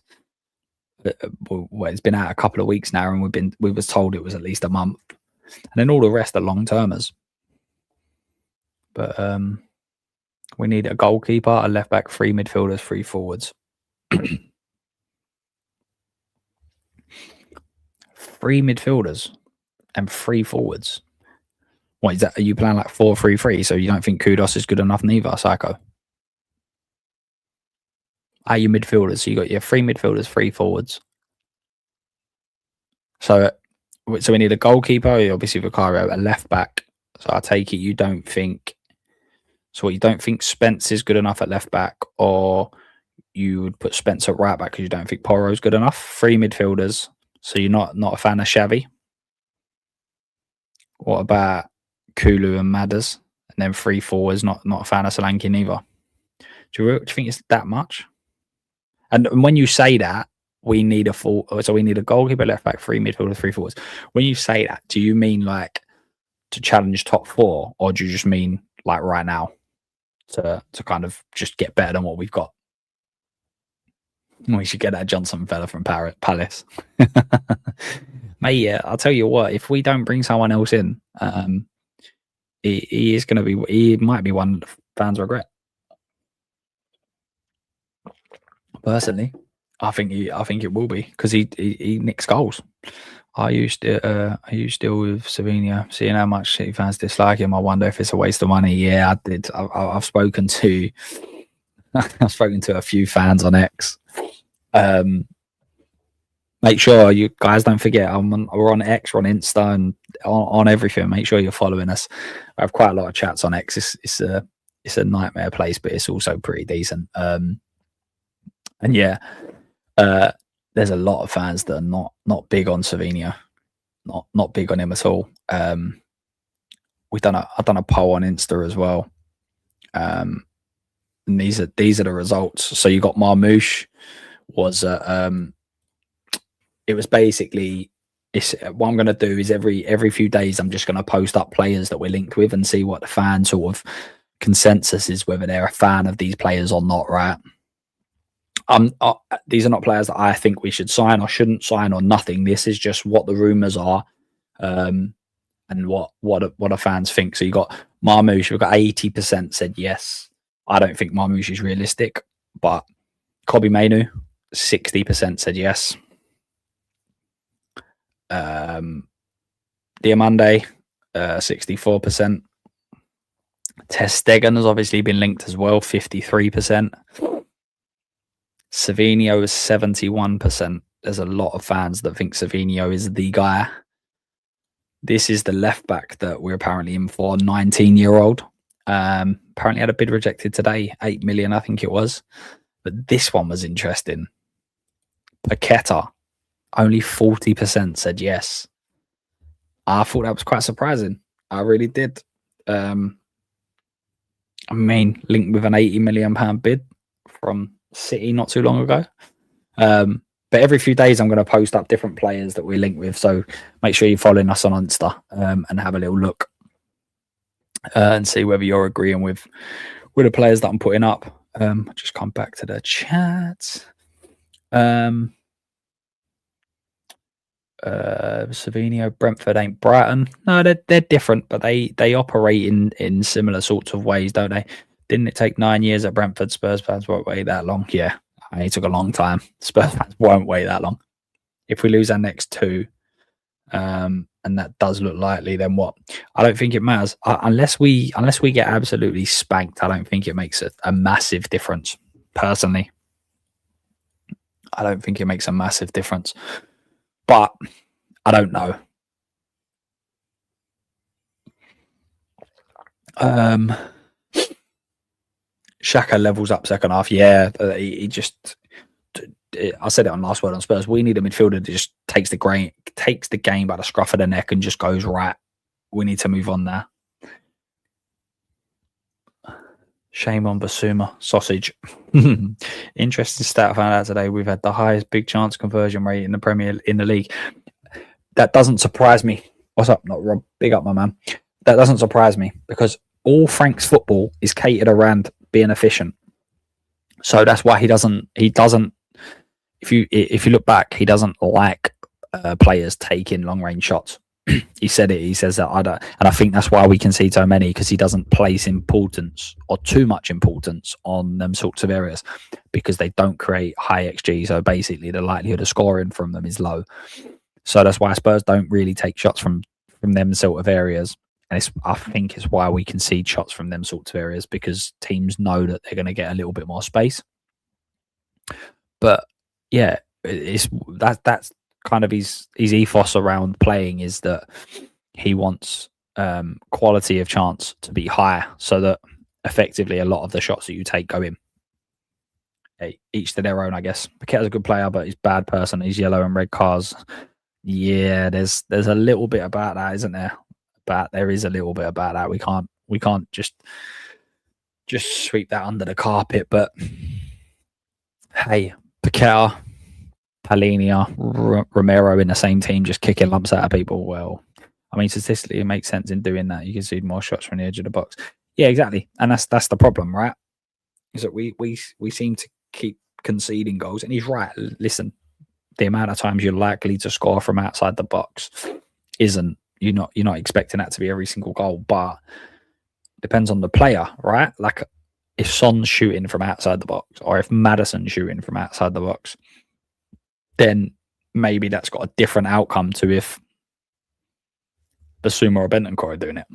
well, it's been out a couple of weeks now, and we was told it was at least a month, and then all the rest are long termers. But we need a goalkeeper, a left back, 3 midfielders, 3 forwards. 3 midfielders and 3 forwards. What is that? Are you playing like 4-3-3? So you don't think Kudos is good enough neither, Psycho? Are you midfielders? So you got your 3 midfielders, 3 forwards. So we need a goalkeeper, obviously Vicario, a left back. So I take it you don't think. So you don't think Spence is good enough at left back, or you would put Spence at right back because you don't think Porro's good enough? 3 midfielders. So you're not a fan of Xavi. What about Kulu and Madders? And then 3 forwards, not a fan of Solanke neither. Do you think it's that much? And when you say that, we need a goalkeeper, left back, 3 midfielders, 3 forwards. When you say that, do you mean like to challenge top 4, or do you just mean like right now to kind of just get better than what we've got? We should get that Johnson fella from Palace. Mate, yeah, I'll tell you what, if we don't bring someone else in, he is going to be, he might be one the fans regret. Personally, I think it will be, because he nicks goals. I used to deal with Savinho, seeing how much City fans dislike him. I wonder if it's a waste of money. Yeah, I did. I've spoken to I've spoken to a few fans on X. Make sure you guys don't forget, we're on X, we're on Insta, and on everything. Make sure you're following us. I have quite a lot of chats on X. It's a nightmare place, but it's also pretty decent. And yeah, there's a lot of fans that are not big on Savinho, not big on him at all. I've done a poll on Insta as well. And these are the results. So you got Marmouche was it was basically, what I'm going to do is every few days I'm just going to post up players that we're linked with and see what the fan sort of consensus is, whether they're a fan of these players or not, right? These are not players that I think we should sign or shouldn't sign or nothing. This is just what the rumours are, and what the fans think. So you got Marmouche, we've got 80% said yes. I don't think Marmouche is realistic, but Kobbie Mainoo, 60% said yes. Diamande, 64%. Ter Stegen has obviously been linked as well, 53%. Savinho is 71%. There's a lot of fans that think Savinho is the guy. This is the left back that we're apparently in for, 19-year-old. Apparently had a bid rejected today, 8 million, I think it was. But this one was interesting. Paqueta, only 40% said yes. I thought that was quite surprising. I really did. I mean, linked with an £80 million bid from City not too long ago. But every few days I'm going to post up different players that we're linked with. So make sure you're following us on Insta, and have a little look, and see whether you're agreeing with the players that I'm putting up. Just come back to the chat. Savinho, Brentford ain't Brighton. No, they're different, but they operate in similar sorts of ways, don't they? Didn't it take 9 years at Brentford? Spurs fans won't wait that long. Yeah, it took a long time. Spurs fans won't wait that long. If we lose our next 2, and that does look likely, then what? I don't think it matters. Unless we get absolutely spanked, I don't think it makes a massive difference. Personally, I don't think it makes a massive difference. But I don't know. Xhaka levels up second half. Yeah, he just. I said it on Last Word on Spurs. We need a midfielder that just takes the game by the scruff of the neck and just goes, right, we need to move on there. Shame on Basuma. Sausage. Interesting stat I found out today. We've had the highest big chance conversion rate in the league. That doesn't surprise me. What's up? Not Rob. Big up, my man. That doesn't surprise me, because all Frank's football is catered around being efficient. So that's why he doesn't. If you look back, he doesn't like players taking long range shots. He said it. He says that and I think that's why we can see so many, because he doesn't place importance or too much importance on them sorts of areas, because they don't create high XG. So basically, the likelihood of scoring from them is low. So that's why Spurs don't really take shots from them sort of areas. And I think it's why we can see shots from them sorts of areas, because teams know that they're going to get a little bit more space. But yeah, that's kind of his ethos around playing, is that he wants quality of chance to be higher, so that effectively a lot of the shots that you take go in. Hey, each to their own, I guess. Paqueta's a good player, but he's a bad person. He's yellow and red cards. Yeah, there's a little bit about that, isn't there? But there is a little bit about that. We can't just sweep that under the carpet. But hey, Paqueta, Palhinha, Romero in the same team, just kicking lumps out of people. Well, I mean, statistically, it makes sense in doing that. You concede more shots from the edge of the box. Yeah, exactly. And that's the problem, right? Is that we seem to keep conceding goals. And he's right. Listen, the amount of times you're likely to score from outside the box isn't, you're not expecting that to be every single goal, but depends on the player, right? Like if Son's shooting from outside the box, or if Maddison's shooting from outside the box, then maybe that's got a different outcome to if Basuma or Bentancur are doing it.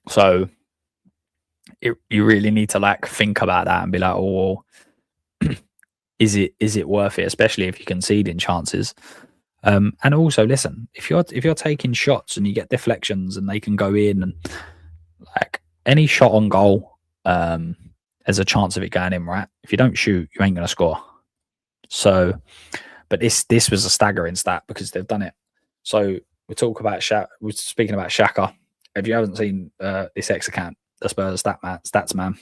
So you really need to like think about that and be like, oh, well, is it worth it, especially if you're conceding chances. And also, listen, if you're taking shots and you get deflections and they can go in, and like any shot on goal, there's a chance of it going in, right? If you don't shoot, you ain't gonna score. So, but this was a staggering stat because they've done it. So we're speaking about Xhaka. If you haven't seen this X account, the Spurs stats man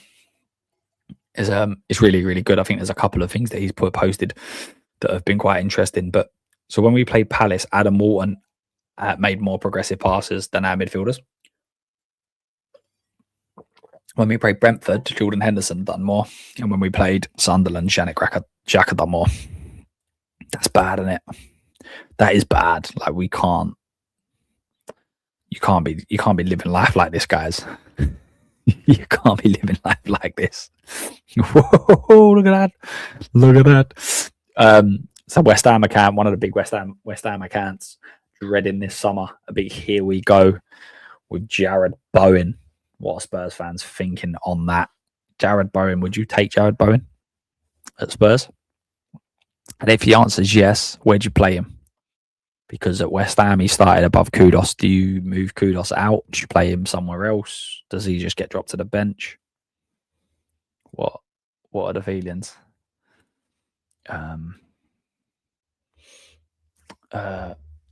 is really, really good. I think there's a couple of things that he's posted that have been quite interesting. But so when we played Palace, Adam Walton made more progressive passes than our midfielders. When we played Brentford, Jordan Henderson done more. And when we played Sunderland, Xhaka done more. That's bad, isn't it? That is bad. Like you can't be living life like this, guys. You can't be living life like this. Whoa, look at that. So West Ham account, one of the big West Ham accounts, dreading this summer. A big here we go with Jared Bowen. What are Spurs fans thinking on that? Jared Bowen, would you take Jared Bowen at Spurs? And if he answers yes, where'd you play him? Because at West Ham, he started above Kudus. Do you move Kudus out? Do you play him somewhere else? Does he just get dropped to the bench? What are the feelings?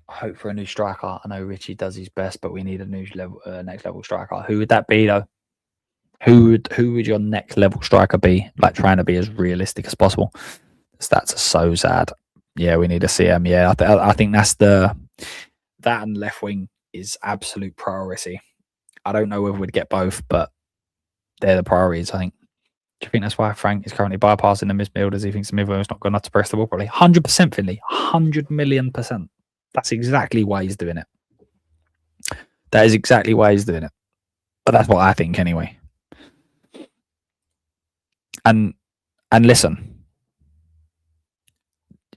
Hope for a new striker. I know Richie does his best, but we need a new next level striker. Who would that be though? Who would your next level striker be? Like trying to be as realistic as possible. The stats are so sad. Yeah, we need a CM. Yeah, I think that's that and left wing is absolute priority. I don't know whether we'd get both, but they're the priorities, I think. Do you think that's why Frank is currently bypassing the midfielders? He thinks the midfielder's not good enough to press the ball? Probably 100%, Finley. 100,000,000%. That's exactly why he's doing it. That is exactly why he's doing it. But that's what I think anyway. And listen,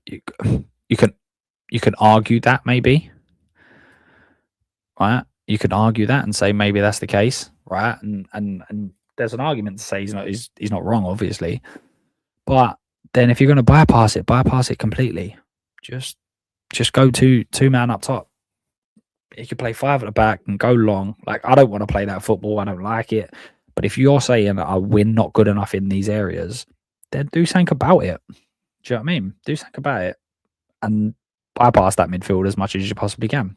you can argue that maybe, right? You can argue that and say maybe that's the case, right? And there's an argument to say he's not wrong, obviously. But then if you're going to bypass it completely. Just go two man up top. You can play 5 at the back and go long. Like I don't want to play that football. I don't like it. But if you're saying we're not good enough in these areas, then do something about it. Do you know what I mean? Do something about it and bypass that midfield as much as you possibly can.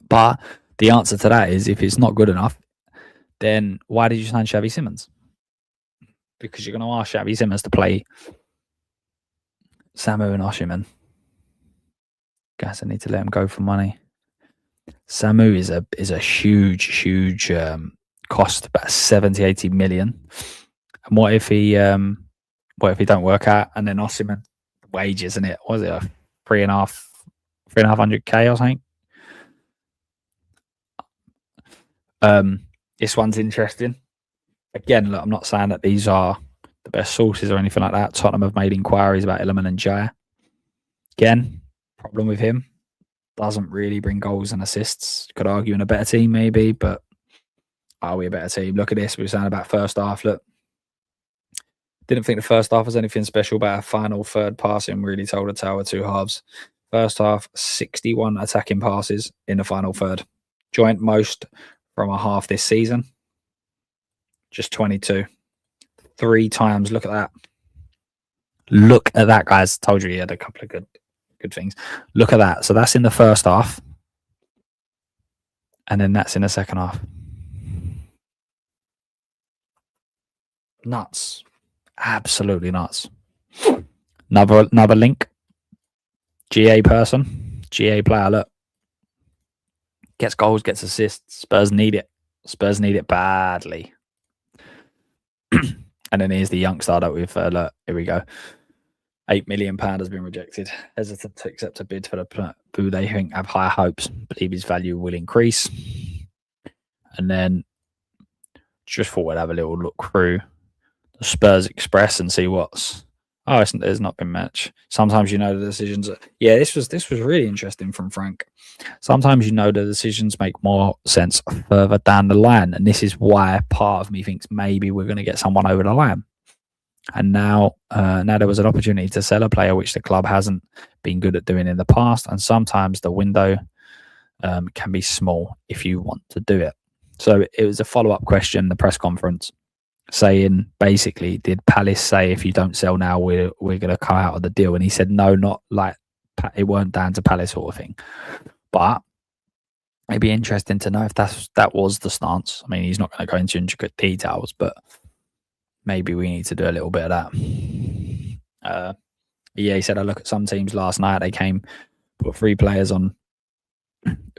But the answer to that is if it's not good enough, then why did you sign Xavi Simons? Because you're going to ask Xavi Simons to play Samu and Osimhen. Guys, I need to let him go for money. Samu is a huge cost, about 70-80 million. And what if he don't work out? And then Osimhen, wages, isn't it? Was it a 3,500k or something? This one's interesting. Again, look, I'm not saying that these are the best sources or anything like that. Tottenham have made inquiries about Iliman and Jaya. Again, problem with him, doesn't really bring goals and assists. Could argue in a better team maybe, but are we a better team? Look at this. We were saying about first half. Look, didn't think the first half was anything special, but our final third passing really told the tale of two halves. First half, 61 attacking passes in the final third. Joint most from a half this season. Just 22. 3 times. Look at that. Look at that, guys. Told you he had a couple of good things. Look at that. So that's in the first half. And then that's in the second half. Nuts. Absolutely nuts. Another link. GA person. GA player, look. Gets goals, gets assists. Spurs need it. Spurs need it badly. And then here's the youngster that we've look, here we go. £8 million has been rejected. Hesitant to accept a bid for the who they think have higher hopes. Believe his value will increase. And then just thought we'd have a little look through the Spurs Express and see what's. Oh, there's not been much. Sometimes the decisions. Yeah, this was really interesting from Frank. Sometimes the decisions make more sense further down the line, and this is why part of me thinks maybe we're going to get someone over the line. And now there was an opportunity to sell a player which the club hasn't been good at doing in the past, and sometimes the window can be small if you want to do it. So it was a follow-up question, the press conference, saying basically, did Palace say if you don't sell now, we're going to come out of the deal? And he said no, not like it weren't down to Palace sort of thing. But it'd be interesting to know if that was the stance. I mean, he's not going to go into intricate details, but maybe we need to do a little bit of that. Yeah, he said I look at some teams last night. They came, put 3 players on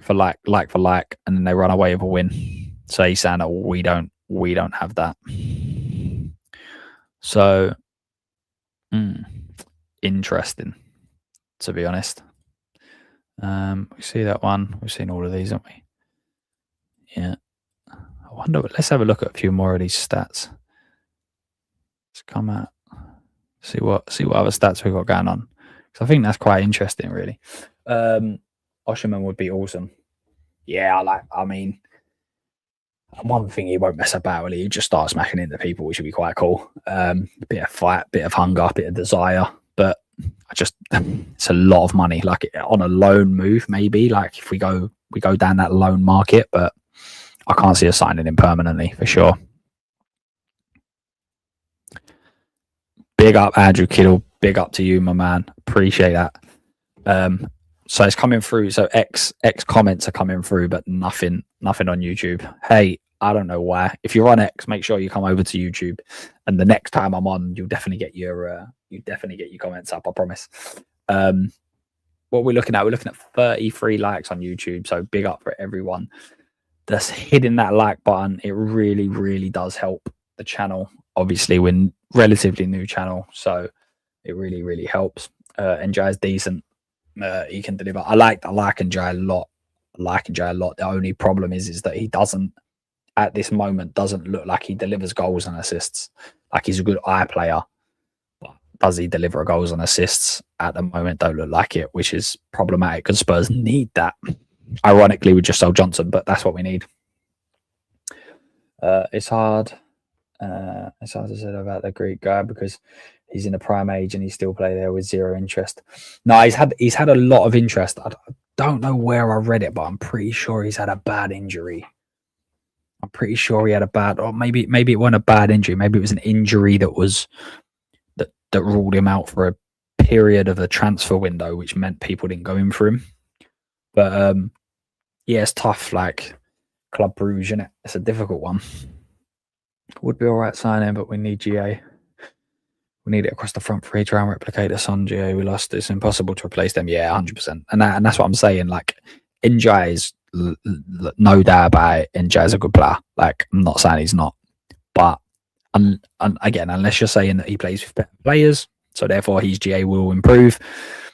for like for like, and then they run away with a win. So he's saying that we don't have that. So interesting, to be honest. We see that one. We've seen all of these, haven't we? Yeah. I wonder. Let's have a look at a few more of these stats. Let's come out. See what other stats we've got going on. So I think that's quite interesting, really. Osherman would be awesome. Yeah, I mean, one thing he won't mess about, really. He just starts smacking into people, which would be quite cool. A bit of fight, bit of hunger, bit of desire. But it's a lot of money. Like on a loan move, maybe. Like if we go down that loan market, but I can't see us signing him permanently for sure. Big up, Andrew Kittle. Big up to you, my man. Appreciate that. So it's coming through. So X comments are coming through, but nothing on YouTube. Hey, I don't know why. If you're on X, make sure you come over to YouTube. And the next time I'm on, you'll definitely get your comments up. I promise. What we're looking at? We're looking at 33 likes on YouTube. So big up for everyone that's hitting that like button. It really, really does help the channel. Obviously, we're relatively new channel, so it really, really helps. Njai is decent. He can deliver. I like Njai a lot. The only problem is that he doesn't, at this moment, doesn't look like he delivers goals and assists. Like he's a good eye player, but does he deliver goals and assists? At the moment, don't look like it, which is problematic because Spurs need that. Ironically, we just sold Johnson, but that's what we need. It's hard. It's hard to say about the Greek guy because he's in a prime age and he still play there with zero interest. No, he's had a lot of interest. I don't know where I read it, but I'm pretty sure he's had a bad injury. I'm pretty sure he had a bad, or maybe it wasn't a bad injury. Maybe it was an injury that ruled him out for a period of the transfer window, which meant people didn't go in for him. But yeah, it's tough. Like Club Brugge, isn't it? It's a difficult one. Would be all right signing, but we need GA. We need it across the front for each round. Replicate the Sun GA we lost. It's impossible to replace them. Yeah, 100%. And that's what I'm saying. Like, Njai is no doubt about it. Njai is a good player. Like, I'm not saying he's not. But and again, unless you're saying that he plays with better players, so therefore his GA will improve,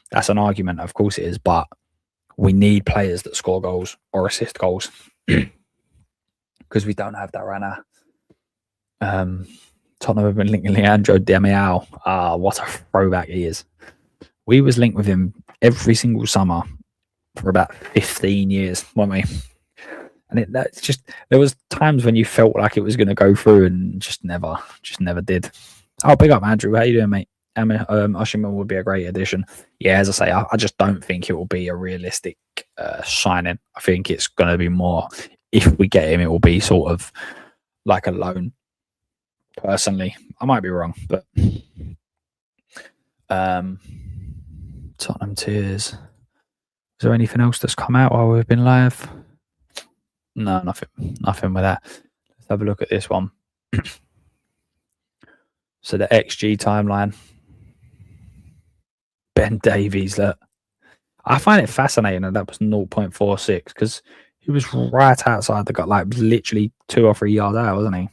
that's an argument. Of course it is. But we need players that score goals or assist goals because we don't have that right now. Tottenham have been linking Leandro Demiao. What a throwback he is. We was linked with him every single summer for about 15 years, weren't we? And that's just, there was times when you felt like it was going to go through and just never did. Oh, big up, Andrew. How you doing, mate? Osherman would be a great addition. Yeah, as I say, I just don't think it will be a realistic signing. I think it's going to be more, if we get him, it will be sort of like a loan. Personally, I might be wrong, but Tottenham tears. Is there anything else that's come out while we've been live? No, nothing with that. Let's have a look at this one. So the XG timeline. Ben Davies, look. I find it fascinating that was 0.46 because He was right outside the gut, like literally 2 or 3 yards out, wasn't he?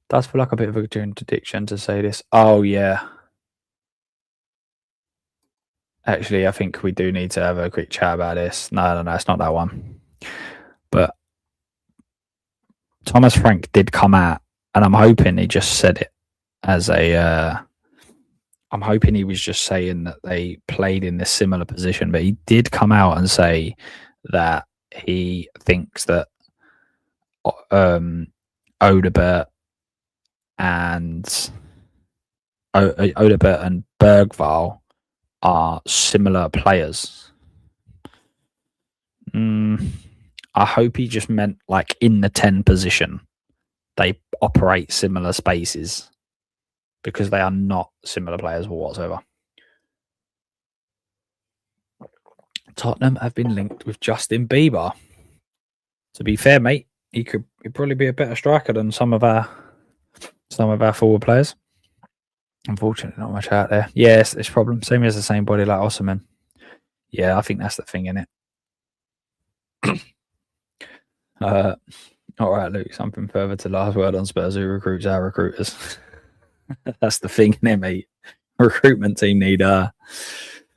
Does feel like a bit of a contradiction to say this. Oh yeah. Actually, I think we do need to have a quick chat about this. No, it's not that one. But Thomas Frank did come out, and I'm hoping he just said it as a. I'm hoping he was just saying that they played in this similar position, but he did come out and say that he thinks that Odebert and Bergvall are similar players. I hope he just meant like in the 10 position, they operate similar spaces, because they are not similar players whatsoever. Tottenham have been linked with Justin Bieber. To be fair, mate, he'd probably be a better striker than some of our forward players. Unfortunately, not much out there. Yes, it's problem. Same as the same body like Osimhen. Yeah, I think that's the thing, innit? All right, Luke. Something further to last word on Spurs. Who recruits our recruiters? That's the thing, innit, mate? Recruitment team need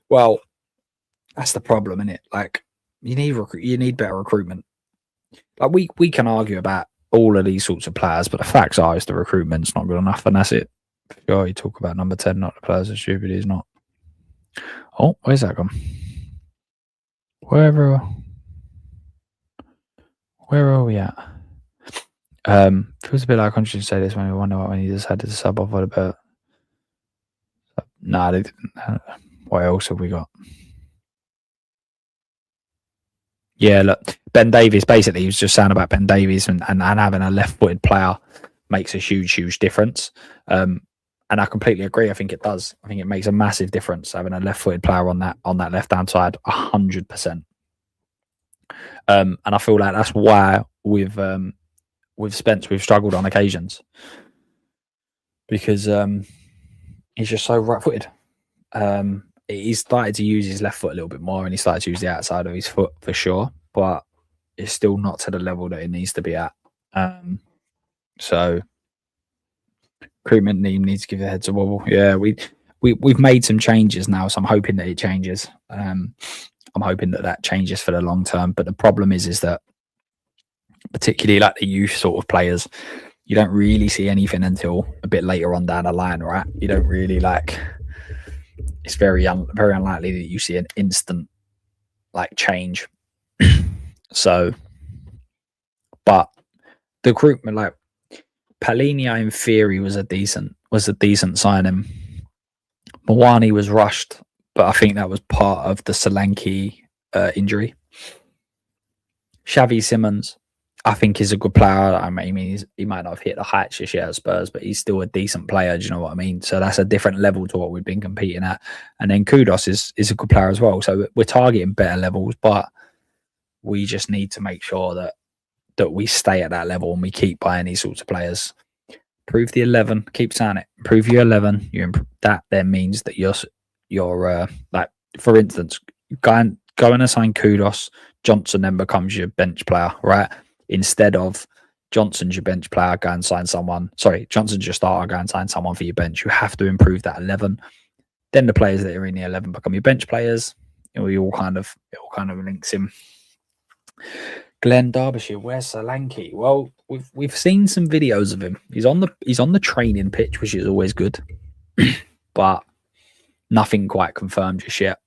well, that's the problem, innit? Like, you need better recruitment. Like, we can argue about all of these sorts of players, but the facts are is the recruitment's not good enough, and that's it. Sure, you talk about number 10, not the players are stupid. He's not. Oh, where's that gone? Where are we at? Feels a bit like conscious to say this when we wonder when he just had to sub off what about. Nah, they didn't. What else have we got? Yeah, look, Ben Davies, basically, he was just saying about Ben Davies and having a left-footed player makes a huge difference. And I completely agree. I think it does. I think it makes a massive difference having a left-footed player on that left-hand side, 100%. And I feel like that's why with Spence we've struggled on occasions, because he's just so right-footed. He started to use his left foot a little bit more, and he started to use the outside of his foot for sure, but it's still not to the level that it needs to be at. So recruitment team needs to give their heads a wobble. Yeah, we've made some changes now, so I'm hoping that it changes. I'm hoping that changes for the long term. But the problem is that particularly like the youth sort of players, you don't really see anything until a bit later on down the line, right? You don't really like. It's very unlikely that you see an instant like change. So, but the recruitment, like Palhinha in theory was a decent signing. Mawani was rushed, but I think that was part of the Solanke injury. Xavi Simons, I think, is a good player. I mean, he might not have hit the heights just yet at Spurs, but he's still a decent player. Do you know what I mean? So that's a different level to what we've been competing at. And then Kudos is a good player as well. So we're targeting better levels, but we just need to make sure that we stay at that level and we keep buying these sorts of players. Prove the 11. Keep saying it. Prove your 11. That then means that you're like, for instance, go and assign Kudos. Johnson then becomes your bench player, right? Instead of Johnson's your bench player, go and sign someone. Sorry, Johnson's your starter, go and sign someone for your bench. You have to improve that 11. Then the players that are in the 11 become your bench players. It all kind of links in. Glenn Derbyshire, where's Solanke? Well, we've seen some videos of him. He's on the training pitch, which is always good, but nothing quite confirmed just yet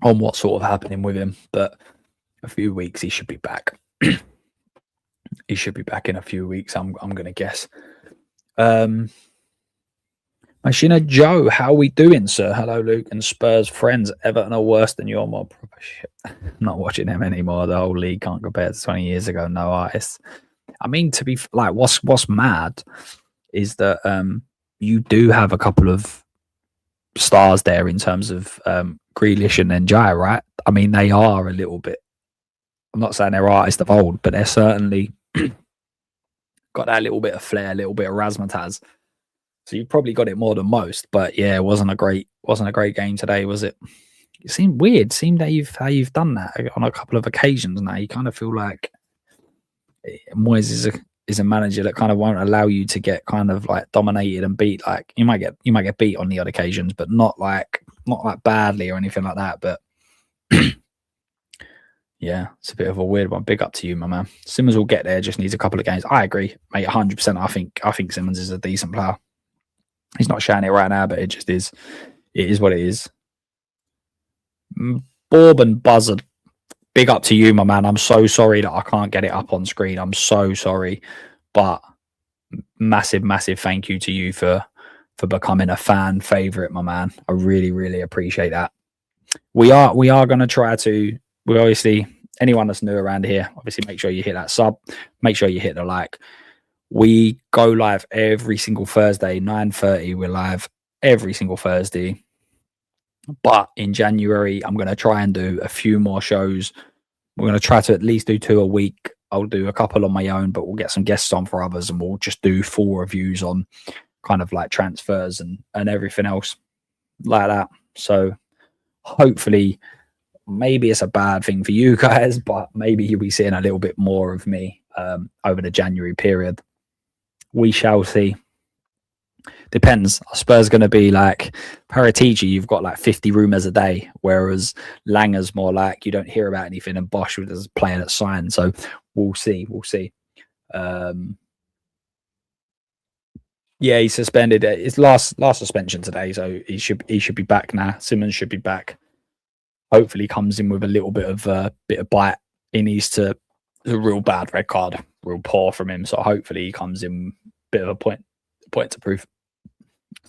on what's sort of happening with him. But a few weeks, he should be back. He should be back in a few weeks. I'm going to guess. Machina Joe, how are we doing, sir? Hello, Luke and Spurs friends. Everton are worse than your more proper shit. I'm not watching them anymore. The whole league can't compare to 20 years ago. No artists. I mean, to be like, what's mad is that you do have a couple of stars there in terms of Grealish and Njai, right? I mean, they are a little bit. I'm not saying they're artists of old, but they're certainly got that little bit of flair, a little bit of razzmatazz. So you probably got it more than most. But yeah, it wasn't a great game today, was it? it seemed weird. Seemed that how you've done that on a couple of occasions now. You kind of feel like Moyes is a manager that kind of won't allow you to get kind of like dominated and beat. Like you might get beat on the odd occasions, but not like badly or anything like that. But yeah, it's a bit of a weird one. Big up to you, my man. Simmons will get there. Just needs a couple of games. I agree, mate. 100%. I think Simmons is a decent player. He's not showing it right now, but it just is. It is what it is. Bourbon Buzzard. Big up to you, my man. I'm so sorry that I can't get it up on screen. I'm so sorry, but massive thank you to you for becoming a fan favorite, my man. I really appreciate that. We are going to try to. We obviously, anyone that's new around here, obviously make sure you hit that sub. Make sure you hit the like. We go live every single Thursday, 9:30. We're live every single Thursday. But in January, I'm going to try and do a few more shows. We're going to try to at least do 2 a week. I'll do a couple on my own, but we'll get some guests on for others, and we'll just do full reviews on kind of like transfers and everything else like that. So hopefully, maybe it's a bad thing for you guys, but maybe you'll be seeing a little bit more of me over the January period. We shall see. Depends. Spurs going to be like Paratici. You've got like 50 rumours a day, whereas Langer's more like you don't hear about anything, and Bosch was a player that's signed. So we'll see. Yeah, he's suspended. His last suspension today, so he should be back now. Simmons should be back. Hopefully, comes in with a little bit of bite. He needs to. It's a real bad red card, real poor from him. So hopefully, he comes in a bit of a point to prove.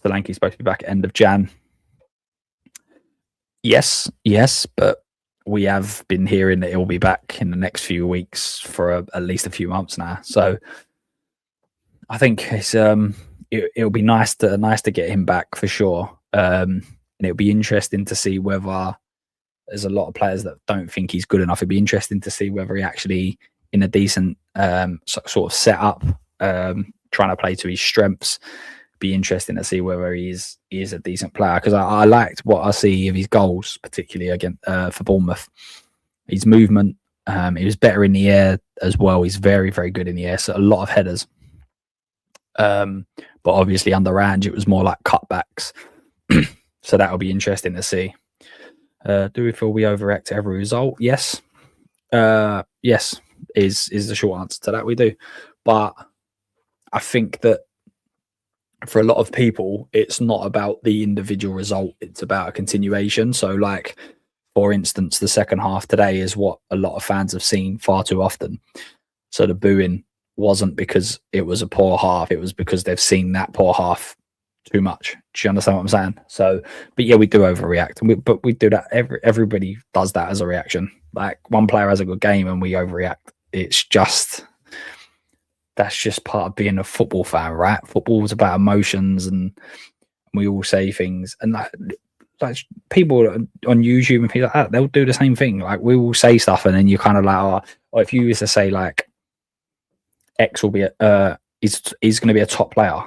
Solanke's supposed to be back at end of Jan. Yes, but we have been hearing that he'll be back in the next few weeks for at least a few months now. So I think it's it'll be nice to get him back for sure. And it'll be interesting to see whether there's a lot of players that don't think he's good enough. It'd be interesting to see whether he actually in a decent sort of setup, trying to play to his strengths. Be interesting to see whether he is a decent player, because I liked what I see of his goals, particularly again for Bournemouth. His movement, he was better in the air as well. He's very good in the air, so a lot of headers. But obviously under Ange, it was more like cutbacks. So that'll be interesting to see. Do we feel we overreact to every result? Yes. Yes is the short answer to that. We do. But I think that for a lot of people, it's not about the individual result. It's about a continuation. So like, for instance, the second half today is what a lot of fans have seen far too often. So the booing wasn't because it was a poor half. It was because they've seen that poor half too much. Do you understand what I'm saying? So, but yeah, we do overreact. But we do that. Everybody does that as a reaction. Like one player has a good game and we overreact. It's just... That's just part of being a football fan, right? Football is about emotions, and we all say things. And like people on YouTube and people like that, they'll do the same thing. Like we will say stuff, and then you kind of like, or if you used to say like X will be he's going to be a top player,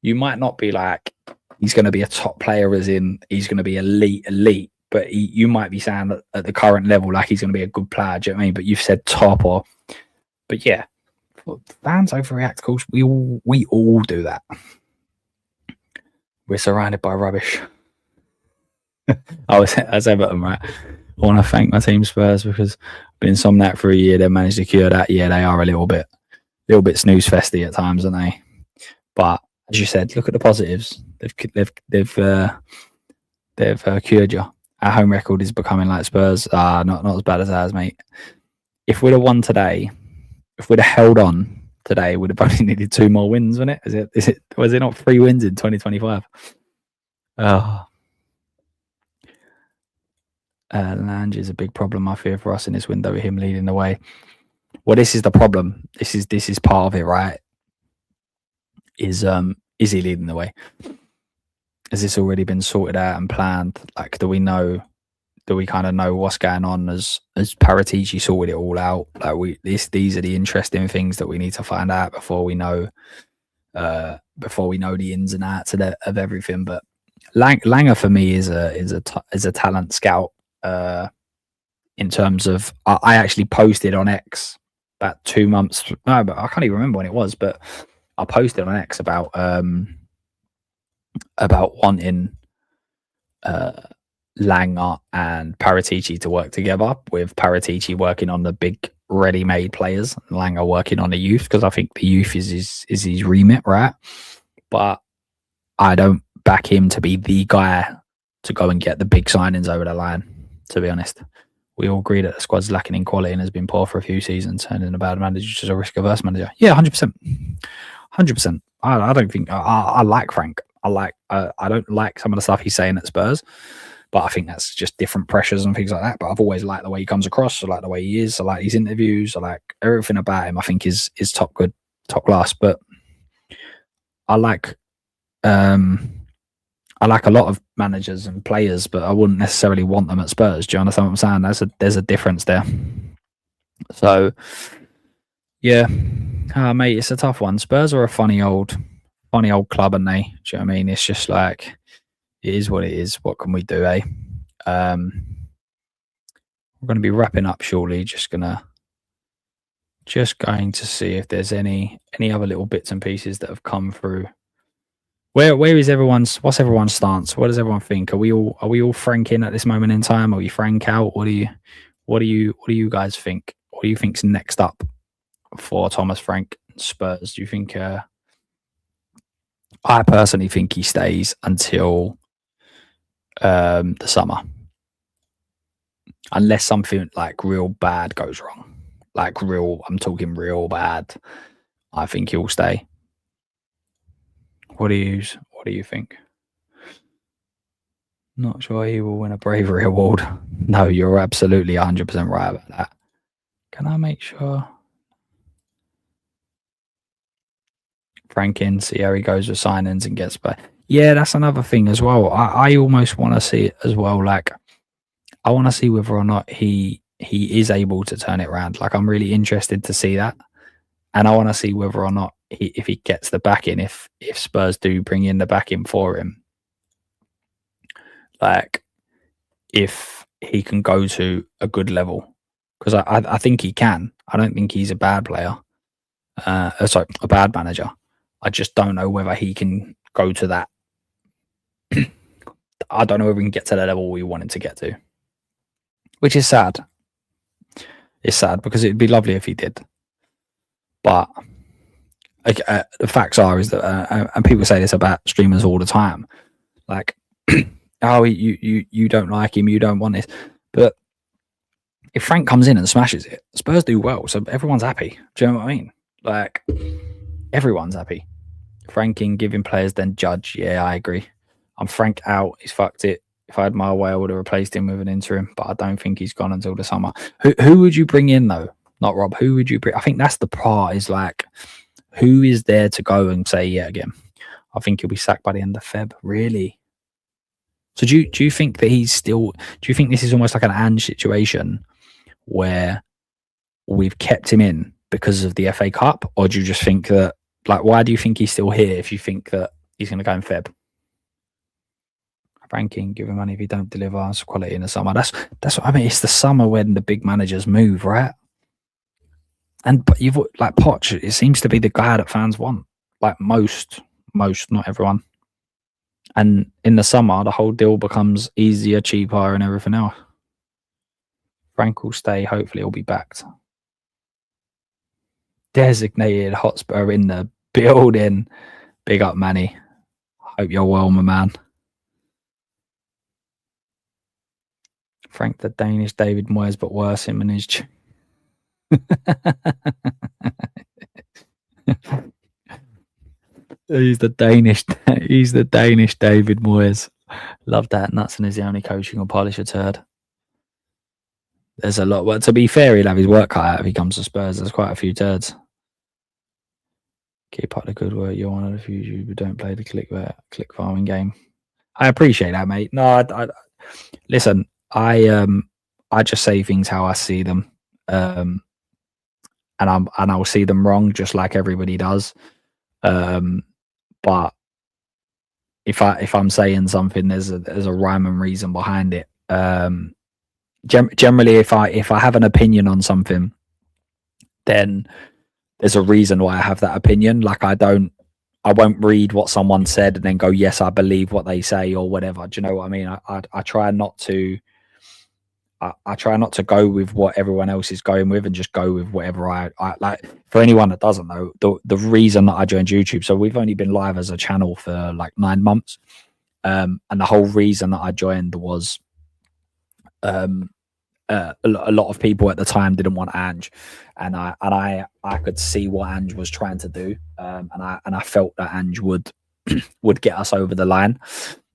you might not be like he's going to be a top player as in he's going to be elite, but you might be saying that at the current level like he's going to be a good player. Do you know what I mean? But you've said top but yeah. Fans overreact, of course. We all do that. We're surrounded by rubbish. I was Everton, right? I want to thank my team Spurs because I've been somnat for a year. They managed to cure that. Yeah, they are a little bit snooze festy at times, aren't they? But as you said, look at the positives. They've cured you. Our home record is becoming like Spurs. Not as bad as ours, mate. If we'd have won today. If we'd have held on today, we'd have only needed 2 more wins, wasn't it? Was it not 3 wins in 2025? Lange is a big problem, I fear, for us in this window with him leading the way. Well, this is the problem. This is part of it, right? Is he leading the way? Has this already been sorted out and planned? Like, do we kind of know what's going on as Paratici sorted it all out? Like these are the interesting things that we need to find out before we know the ins and outs of everything. But Langer for me is a talent scout. In terms of, I actually posted on X about 2 months. No, but I can't even remember when it was. But I posted on X about wanting Langer and Paratici to work together, with Paratici working on the big ready-made players and Langer working on the youth, because I think the youth is his remit, right? But I don't back him to be the guy to go and get the big signings over the line, to be honest. We all agree that the squad's lacking in quality and has been poor for a few seasons, and in a bad manager, just a risk-averse manager. Yeah, 100%. 100%. I don't think... I like Frank. I don't like some of the stuff he's saying at Spurs, but I think that's just different pressures and things like that. But I've always liked the way he comes across. I like the way he is. I like his interviews. I like everything about him. I think is top class. But I like a lot of managers and players, but I wouldn't necessarily want them at Spurs. Do you understand what I'm saying? There's a difference there. So, yeah, mate, it's a tough one. Spurs are a funny old club, and they. Do you know what I mean? It's just like, it is what it is. What can we do, eh? We're going to be wrapping up shortly. Just going to see if there's any other little bits and pieces that have come through. Where is what's everyone's stance? What does everyone think? Are we all Frank in at this moment in time? Are we Frank out? What do you guys think? What do you think's next up for Thomas Frank and Spurs? Do you think I personally think he stays until the summer. Unless something like real bad goes wrong. I'm talking real bad. I think he'll stay. What do you think? Not sure he will win a bravery award. No, you're absolutely 100% right about that. Can I make sure? Frank in, see how he goes with signings and gets back. Yeah, that's another thing as well. I almost want to see it as well. Like, I want to see whether or not he is able to turn it around. Like, I'm really interested to see that. And I want to see whether or not if he gets the backing, if Spurs do bring in the backing for him, like if he can go to a good level. Because I think he can. I don't think he's a bad player. Sorry, a bad manager. I just don't know whether he can go to that. I don't know if we can get to the level we want him to get to. Which is sad. It's sad because it'd be lovely if he did. But the facts are is that, and people say this about streamers all the time, like, oh, you don't like him, you don't want this. But if Frank comes in and smashes it, Spurs do well, so everyone's happy. Do you know what I mean? Like, everyone's happy. Frank in, giving players, then judge. Yeah, I agree. I'm Frank out. He's fucked it. If I had my way, I would have replaced him with an interim, but I don't think he's gone until the summer. Who would you bring in, though? Not Rob. Who would you bring? I think that's the part, is like, who is there to go and say, yeah, again? I think he'll be sacked by the end of Feb. Really? So do you think that he's still... Do you think this is almost like an Ange situation where we've kept him in because of the FA Cup? Or do you just think that... Like, why do you think he's still here if you think that he's going to go in Feb? Ranking, give him money if he don't deliver us quality in the summer. That's what I mean. It's the summer when the big managers move, right? But you've like Poch. It seems to be the guy that fans want. Like most, not everyone. And in the summer, the whole deal becomes easier, cheaper, and everything else. Frank will stay. Hopefully, he'll be backed. Designated Hotspur in the building. Big up, Manny. Hope you're well, my man. Frank the Danish David Moyes, but worse, him and his... He's the Danish David Moyes. Love that. Nutson is the only coach who can polish a turd. There's a lot. Well, to be fair, he'll have his work cut out if he comes to Spurs. There's quite a few turds. Keep up the good work. You're one of the few who don't play the click farming game. I appreciate that, mate. No, listen. I just say things how I see them, and I'll see them wrong just like everybody does. But if I'm saying something, there's a rhyme and reason behind it. Generally, if I have an opinion on something, then there's a reason why I have that opinion. Like I won't read what someone said and then go, yes, I believe what they say or whatever. Do you know what I mean? I try not to. I try not to go with what everyone else is going with and just go with whatever I like. For anyone that doesn't know, the reason that I joined YouTube, so we've only been live as a channel for like 9 months. And the whole reason that I joined was a lot of people at the time didn't want Ange, and I could see what Ange was trying to do, and I felt that Ange would get us over the line.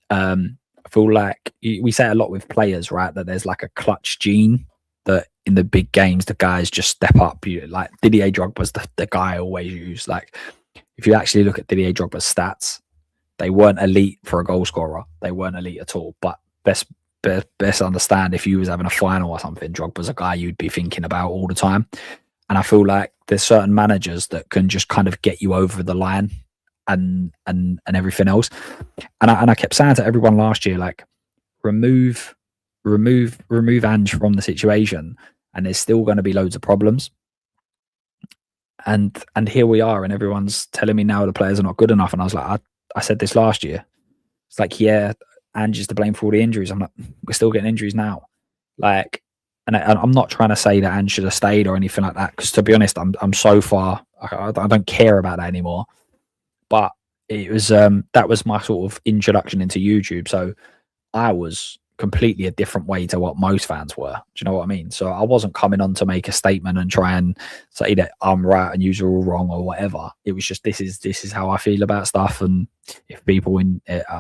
I feel like we say a lot with players, right, that there's like a clutch gene that in the big games the guys just step up. Like Didier Drogba's the guy I always use. Like if you actually look at Didier Drogba's stats, they weren't elite for a goal scorer. They weren't elite at all. But best understand, if you was having a final or something, Drogba's a guy you'd be thinking about all the time. And I feel like there's certain managers that can just kind of get you over the line and everything else. And I kept saying to everyone last year, like, remove Ange from the situation, and there's still going to be loads of problems. And here we are, and everyone's telling me now the players are not good enough. And I was like, I said this last year. It's like, yeah, Ange is to blame for all the injuries. I'm like, we're still getting injuries now. Like, and I'm not trying to say that Ange should have stayed or anything like that, because to be honest, I'm so far, I don't care about that anymore. But it was that was my sort of introduction into YouTube. So I was completely a different way to what most fans were. Do you know what I mean? So I wasn't coming on to make a statement and try and say that I'm right and you're all wrong or whatever. It was just this is how I feel about stuff, and if people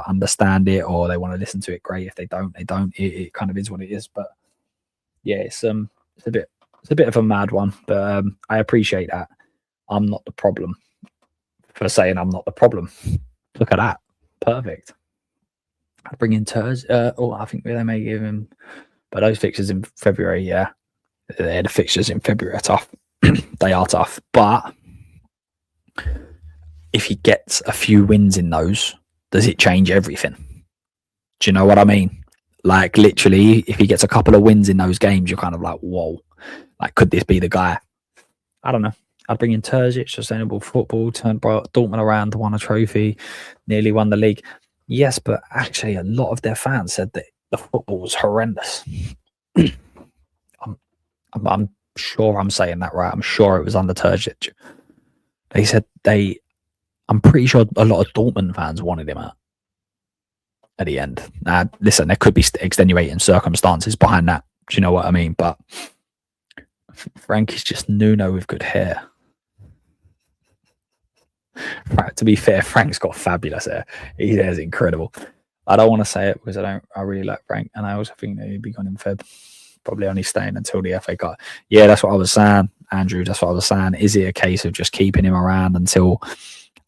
understand it or they want to listen to it, great. If they don't, they don't. It kind of is what it is. But yeah, it's a bit of a mad one, but I appreciate that. I'm not the problem for saying I'm not the problem. Look at that, perfect. I'd bring in Turs. I think they may give him, but those fixtures in February, yeah, the fixtures in February are tough. They are tough, but if he gets a few wins in those, does it change everything? Do you know what I mean? Like literally, if he gets a couple of wins in those games, you're kind of like, whoa, like could this be the guy? I don't know. I'd bring in Terzic, sustainable football, turned Dortmund around, won a trophy, nearly won the league. Yes, but actually a lot of their fans said that the football was horrendous. I'm sure I'm saying that right. I'm sure it was under Terzic. They said I'm pretty sure a lot of Dortmund fans wanted him out at the end. Now, listen, there could be extenuating circumstances behind that. Do you know what I mean? But Frank is just Nuno with good hair. Right, to be fair, Frank's got fabulous hair. His hair is incredible. I don't want to say it because I really like Frank, and I also think that he'd be gone in Feb. Probably only staying until the FA Cup. Yeah, that's what I was saying, Andrew. That's what I was saying. Is it a case of just keeping him around until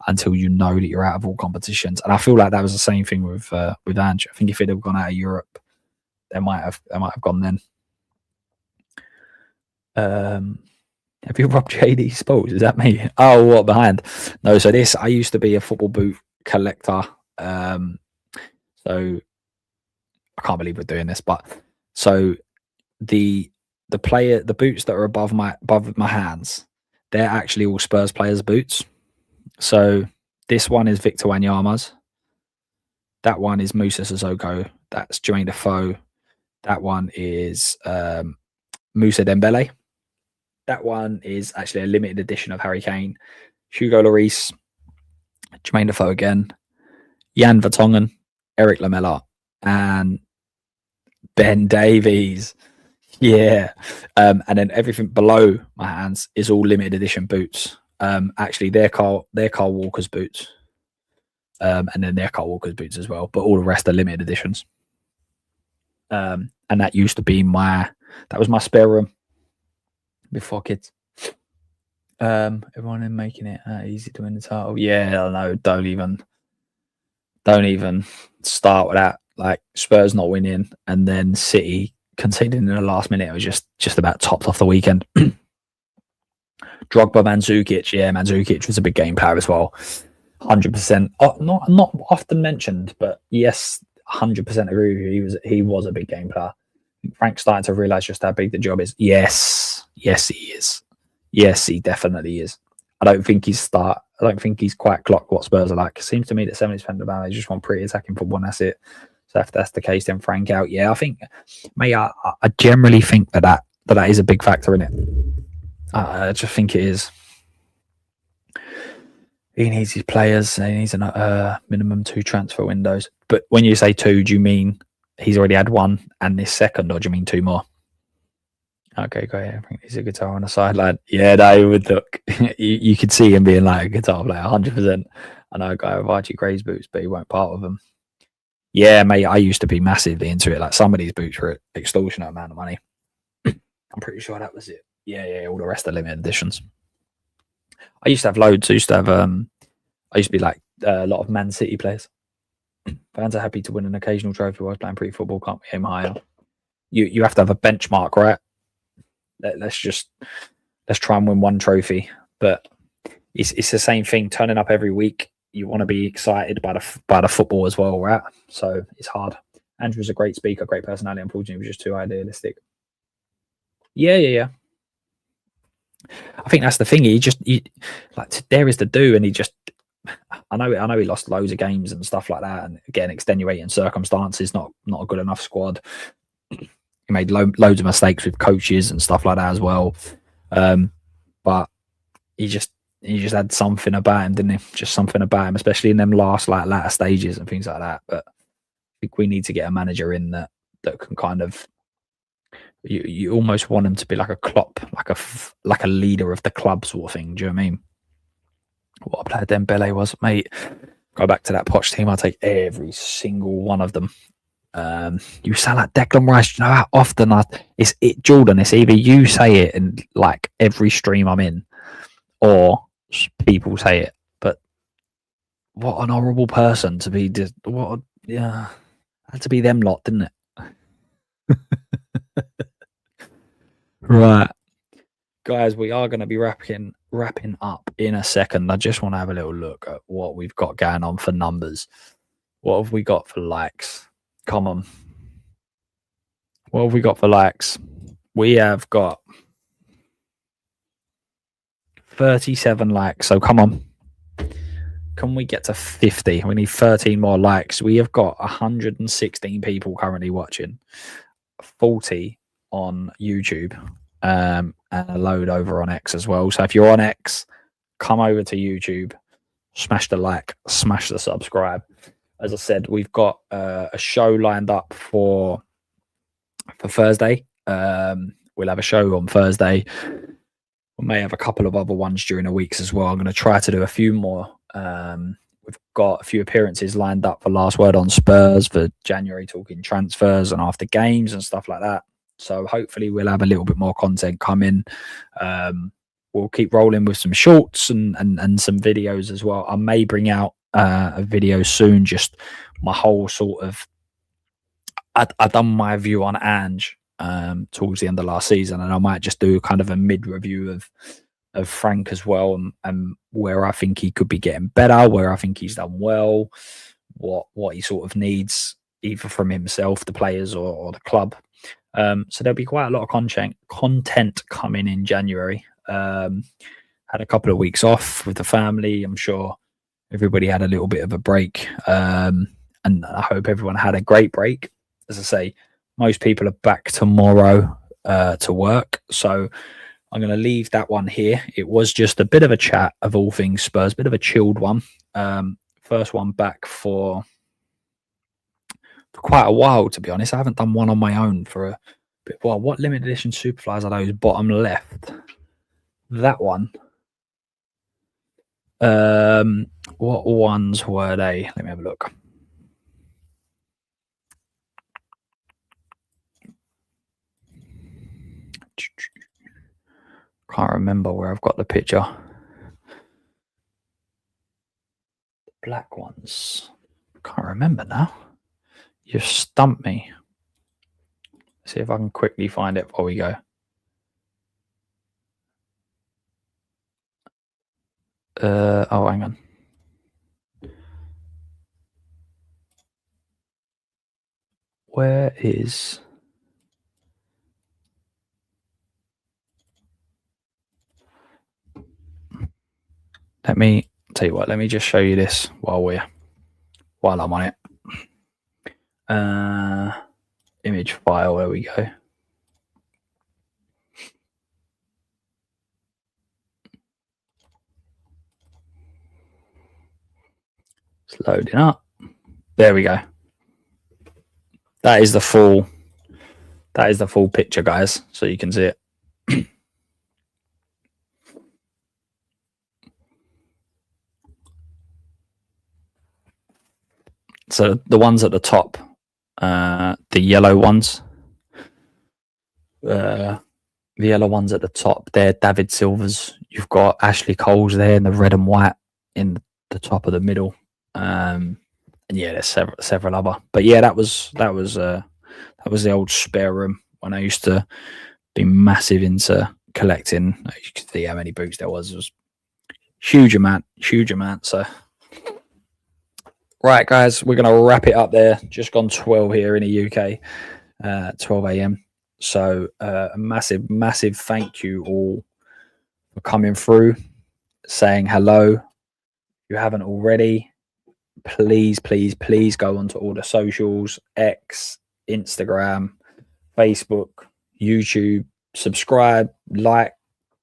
you know that you're out of all competitions? And I feel like that was the same thing with Ange. I think if it had gone out of Europe, they might have gone then. Have you robbed JD Sports? Is that me? Oh, what behind? No, so I used to be a football boot collector. So I can't believe we're doing this, but so the boots that are above my hands, they're actually all Spurs players' boots. So this one is Victor Wanyama's. That one is Moussa Sissoko. That's Jermaine Defoe. That one is Moussa Dembele. That one is actually a limited edition of Harry Kane, Hugo Lloris, Jermaine Defoe again, Jan Vertonghen, Eric Lamela, and Ben Davies. Yeah. And then everything below my hands is all limited edition boots. Actually, they're Carl Walker's boots. And then they're Carl Walker's boots as well. But all the rest are limited editions. And that used to be that was my spare room before kids. Everyone in making it easy to win the title. Yeah, no, don't even start with that. Like Spurs not winning and then City conceding in the last minute. It was just about topped off the weekend. Drogba, Mandzukic. Yeah, Mandzukic was a big game player as well. 100%. Not often mentioned, but yes, 100% agree with you. He was a big game player. Frank's starting to realise just how big the job is. Yes, he is. Yes, he definitely is. I don't think he's quite clocked what Spurs are like. It seems to me that 70% of them, they just want pretty attacking football, and that's it. So if that's the case, then Frank out. Yeah, I think, mate, I generally think that is a big factor in it. I just think it is. He needs his players. He needs a minimum 2 transfer windows. But when you say 2, do you mean he's already had 1 and this second, or do you mean 2 more? Okay, great. I think he's a guitar on the sideline. Yeah, no, would look. you could see him being like a guitar player, 100%. I know a guy with Archie Gray's boots, but he won't part of them. Yeah, mate, I used to be massively into it. Like, some of these boots were extortionate amount of money. I'm pretty sure that was it. Yeah, all the rest are limited editions. I used to have loads. I used to be like a lot of Man City players. Fans are happy to win an occasional trophy while playing pretty football. Can't aim higher. You have to have a benchmark, right? Let's try and win 1 trophy. But it's the same thing. Turning up every week, you want to be excited by the football as well, right? So it's hard. Andrew's a great speaker, great personality. Unfortunately, he was just too idealistic. Yeah. I think that's the thing. There is to do, and he just. I know he lost loads of games and stuff like that, and again, extenuating circumstances, not a good enough squad. He made loads of mistakes with coaches and stuff like that as well. But he just had something about him, didn't he? Just something about him, especially in them last latter stages and things like that. But I think we need to get a manager in that can kind of. You almost want him to be like a Klopp, like a leader of the club sort of thing. Do you know what I mean? What a player Dembele was, mate. Go back to that Poch team. I'll take every single one of them. You sound like Declan Rice. You know how often Jordan. It's either you say it in like every stream I'm in, or people say it. But what an horrible person to be. Had to be them lot, didn't it? Right, guys, we are going to be wrapping up in a second. I just want to have a little look at what we've got going on for numbers. What have we got for likes? Come on. What have we got for likes? We have got 37 likes. So come on. Can we get to 50? We need 13 more likes. We have got 116 people currently watching. 40 on YouTube. And a load over on X as well. So if you're on X, come over to YouTube, smash the like, smash the subscribe. As I said, we've got a show lined up for Thursday. We'll have a show on Thursday. We may have a couple of other ones during the weeks as well. I'm going to try to do a few more. We've got a few appearances lined up for Last Word on Spurs for January, talking transfers and after games and stuff like that. So hopefully we'll have a little bit more content coming. We'll keep rolling with some shorts and some videos as well. I may bring out a video soon, just my whole sort of. I done my view on Ange towards the end of last season, and I might just do kind of a mid review of Frank as well, and where I think he could be getting better, where I think he's done well, what he sort of needs either from himself, the players, or the club. So there'll be quite a lot of content coming in January. Had a couple of weeks off with the family. I'm sure everybody had a little bit of a break, and I hope everyone had a great break. As I say, most people are back tomorrow to work, so I'm going to leave that one here. It was just a bit of a chat of all things Spurs, bit of a chilled one. First one back for quite a while, to be honest. I haven't done one on my own for a bit. Well, what limited edition Superflies are those bottom left? That one. What ones were they? Let me have a look. Can't remember where I've got the picture. The black ones. Can't remember now. You've stumped me. See if I can quickly find it before we go. Oh, hang on. Where is... Let me tell you what, let me just show you this while I'm on it. Image file, there we go. It's loading up. There we go. That is the full picture, guys, so you can see it. So the ones at the top, the yellow ones, at the top, they're David Silvers. You've got Ashley Cole's there in the red and white in the top of the middle. And yeah, there's several other. But yeah, that was the old spare room when I used to be massive into collecting. You could see how many boots there was. It was huge amount. So right, guys, we're gonna wrap it up there. Just gone 12 here in the UK, 12 a.m. So a massive thank you all for coming through, saying hello. If you haven't already, please go onto all the socials: X, Instagram, Facebook, YouTube. Subscribe, like,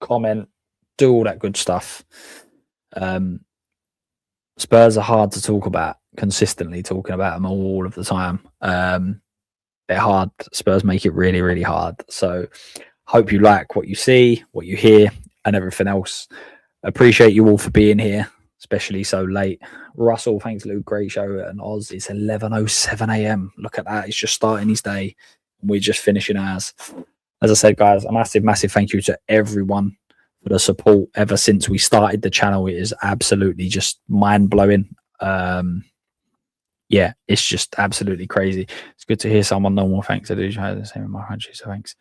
comment, do all that good stuff. Spurs are hard to talk about, consistently talking about them all of the time. They're hard. Spurs make it really hard. So hope you like what you see, what you hear, and everything else. Appreciate you all for being here, especially so late. Russell, thanks, Luke. Great show. And Oz, it's 11:07 a.m. Look at that. He's just starting his day. And we're just finishing ours. As I said, guys, a massive thank you to everyone for the support ever since we started the channel. It is absolutely just mind-blowing. Yeah, it's just absolutely crazy. It's good to hear someone no more thanks. I do the same in my country, so thanks.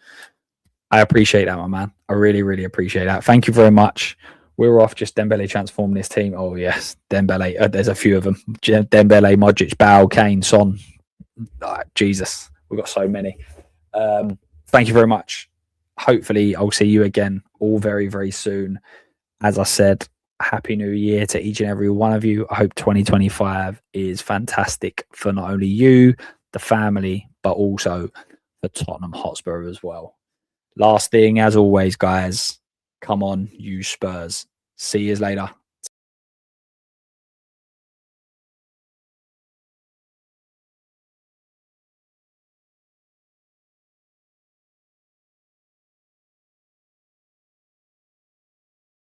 I appreciate that, my man. I really appreciate that. Thank you very much. We're off. Just Dembele transformed this team. Oh yes, Dembele. There's a few of them. Dembele, Modric, Bale, Kane, Son. Oh, Jesus, we've got so many. Thank you very much. Hopefully I'll see you again all very soon. As I said, Happy New Year to each and every one of you. I hope 2025 is fantastic for not only you, the family, but also for Tottenham Hotspur as well. Last thing, as always, guys, come on, you Spurs. See you later.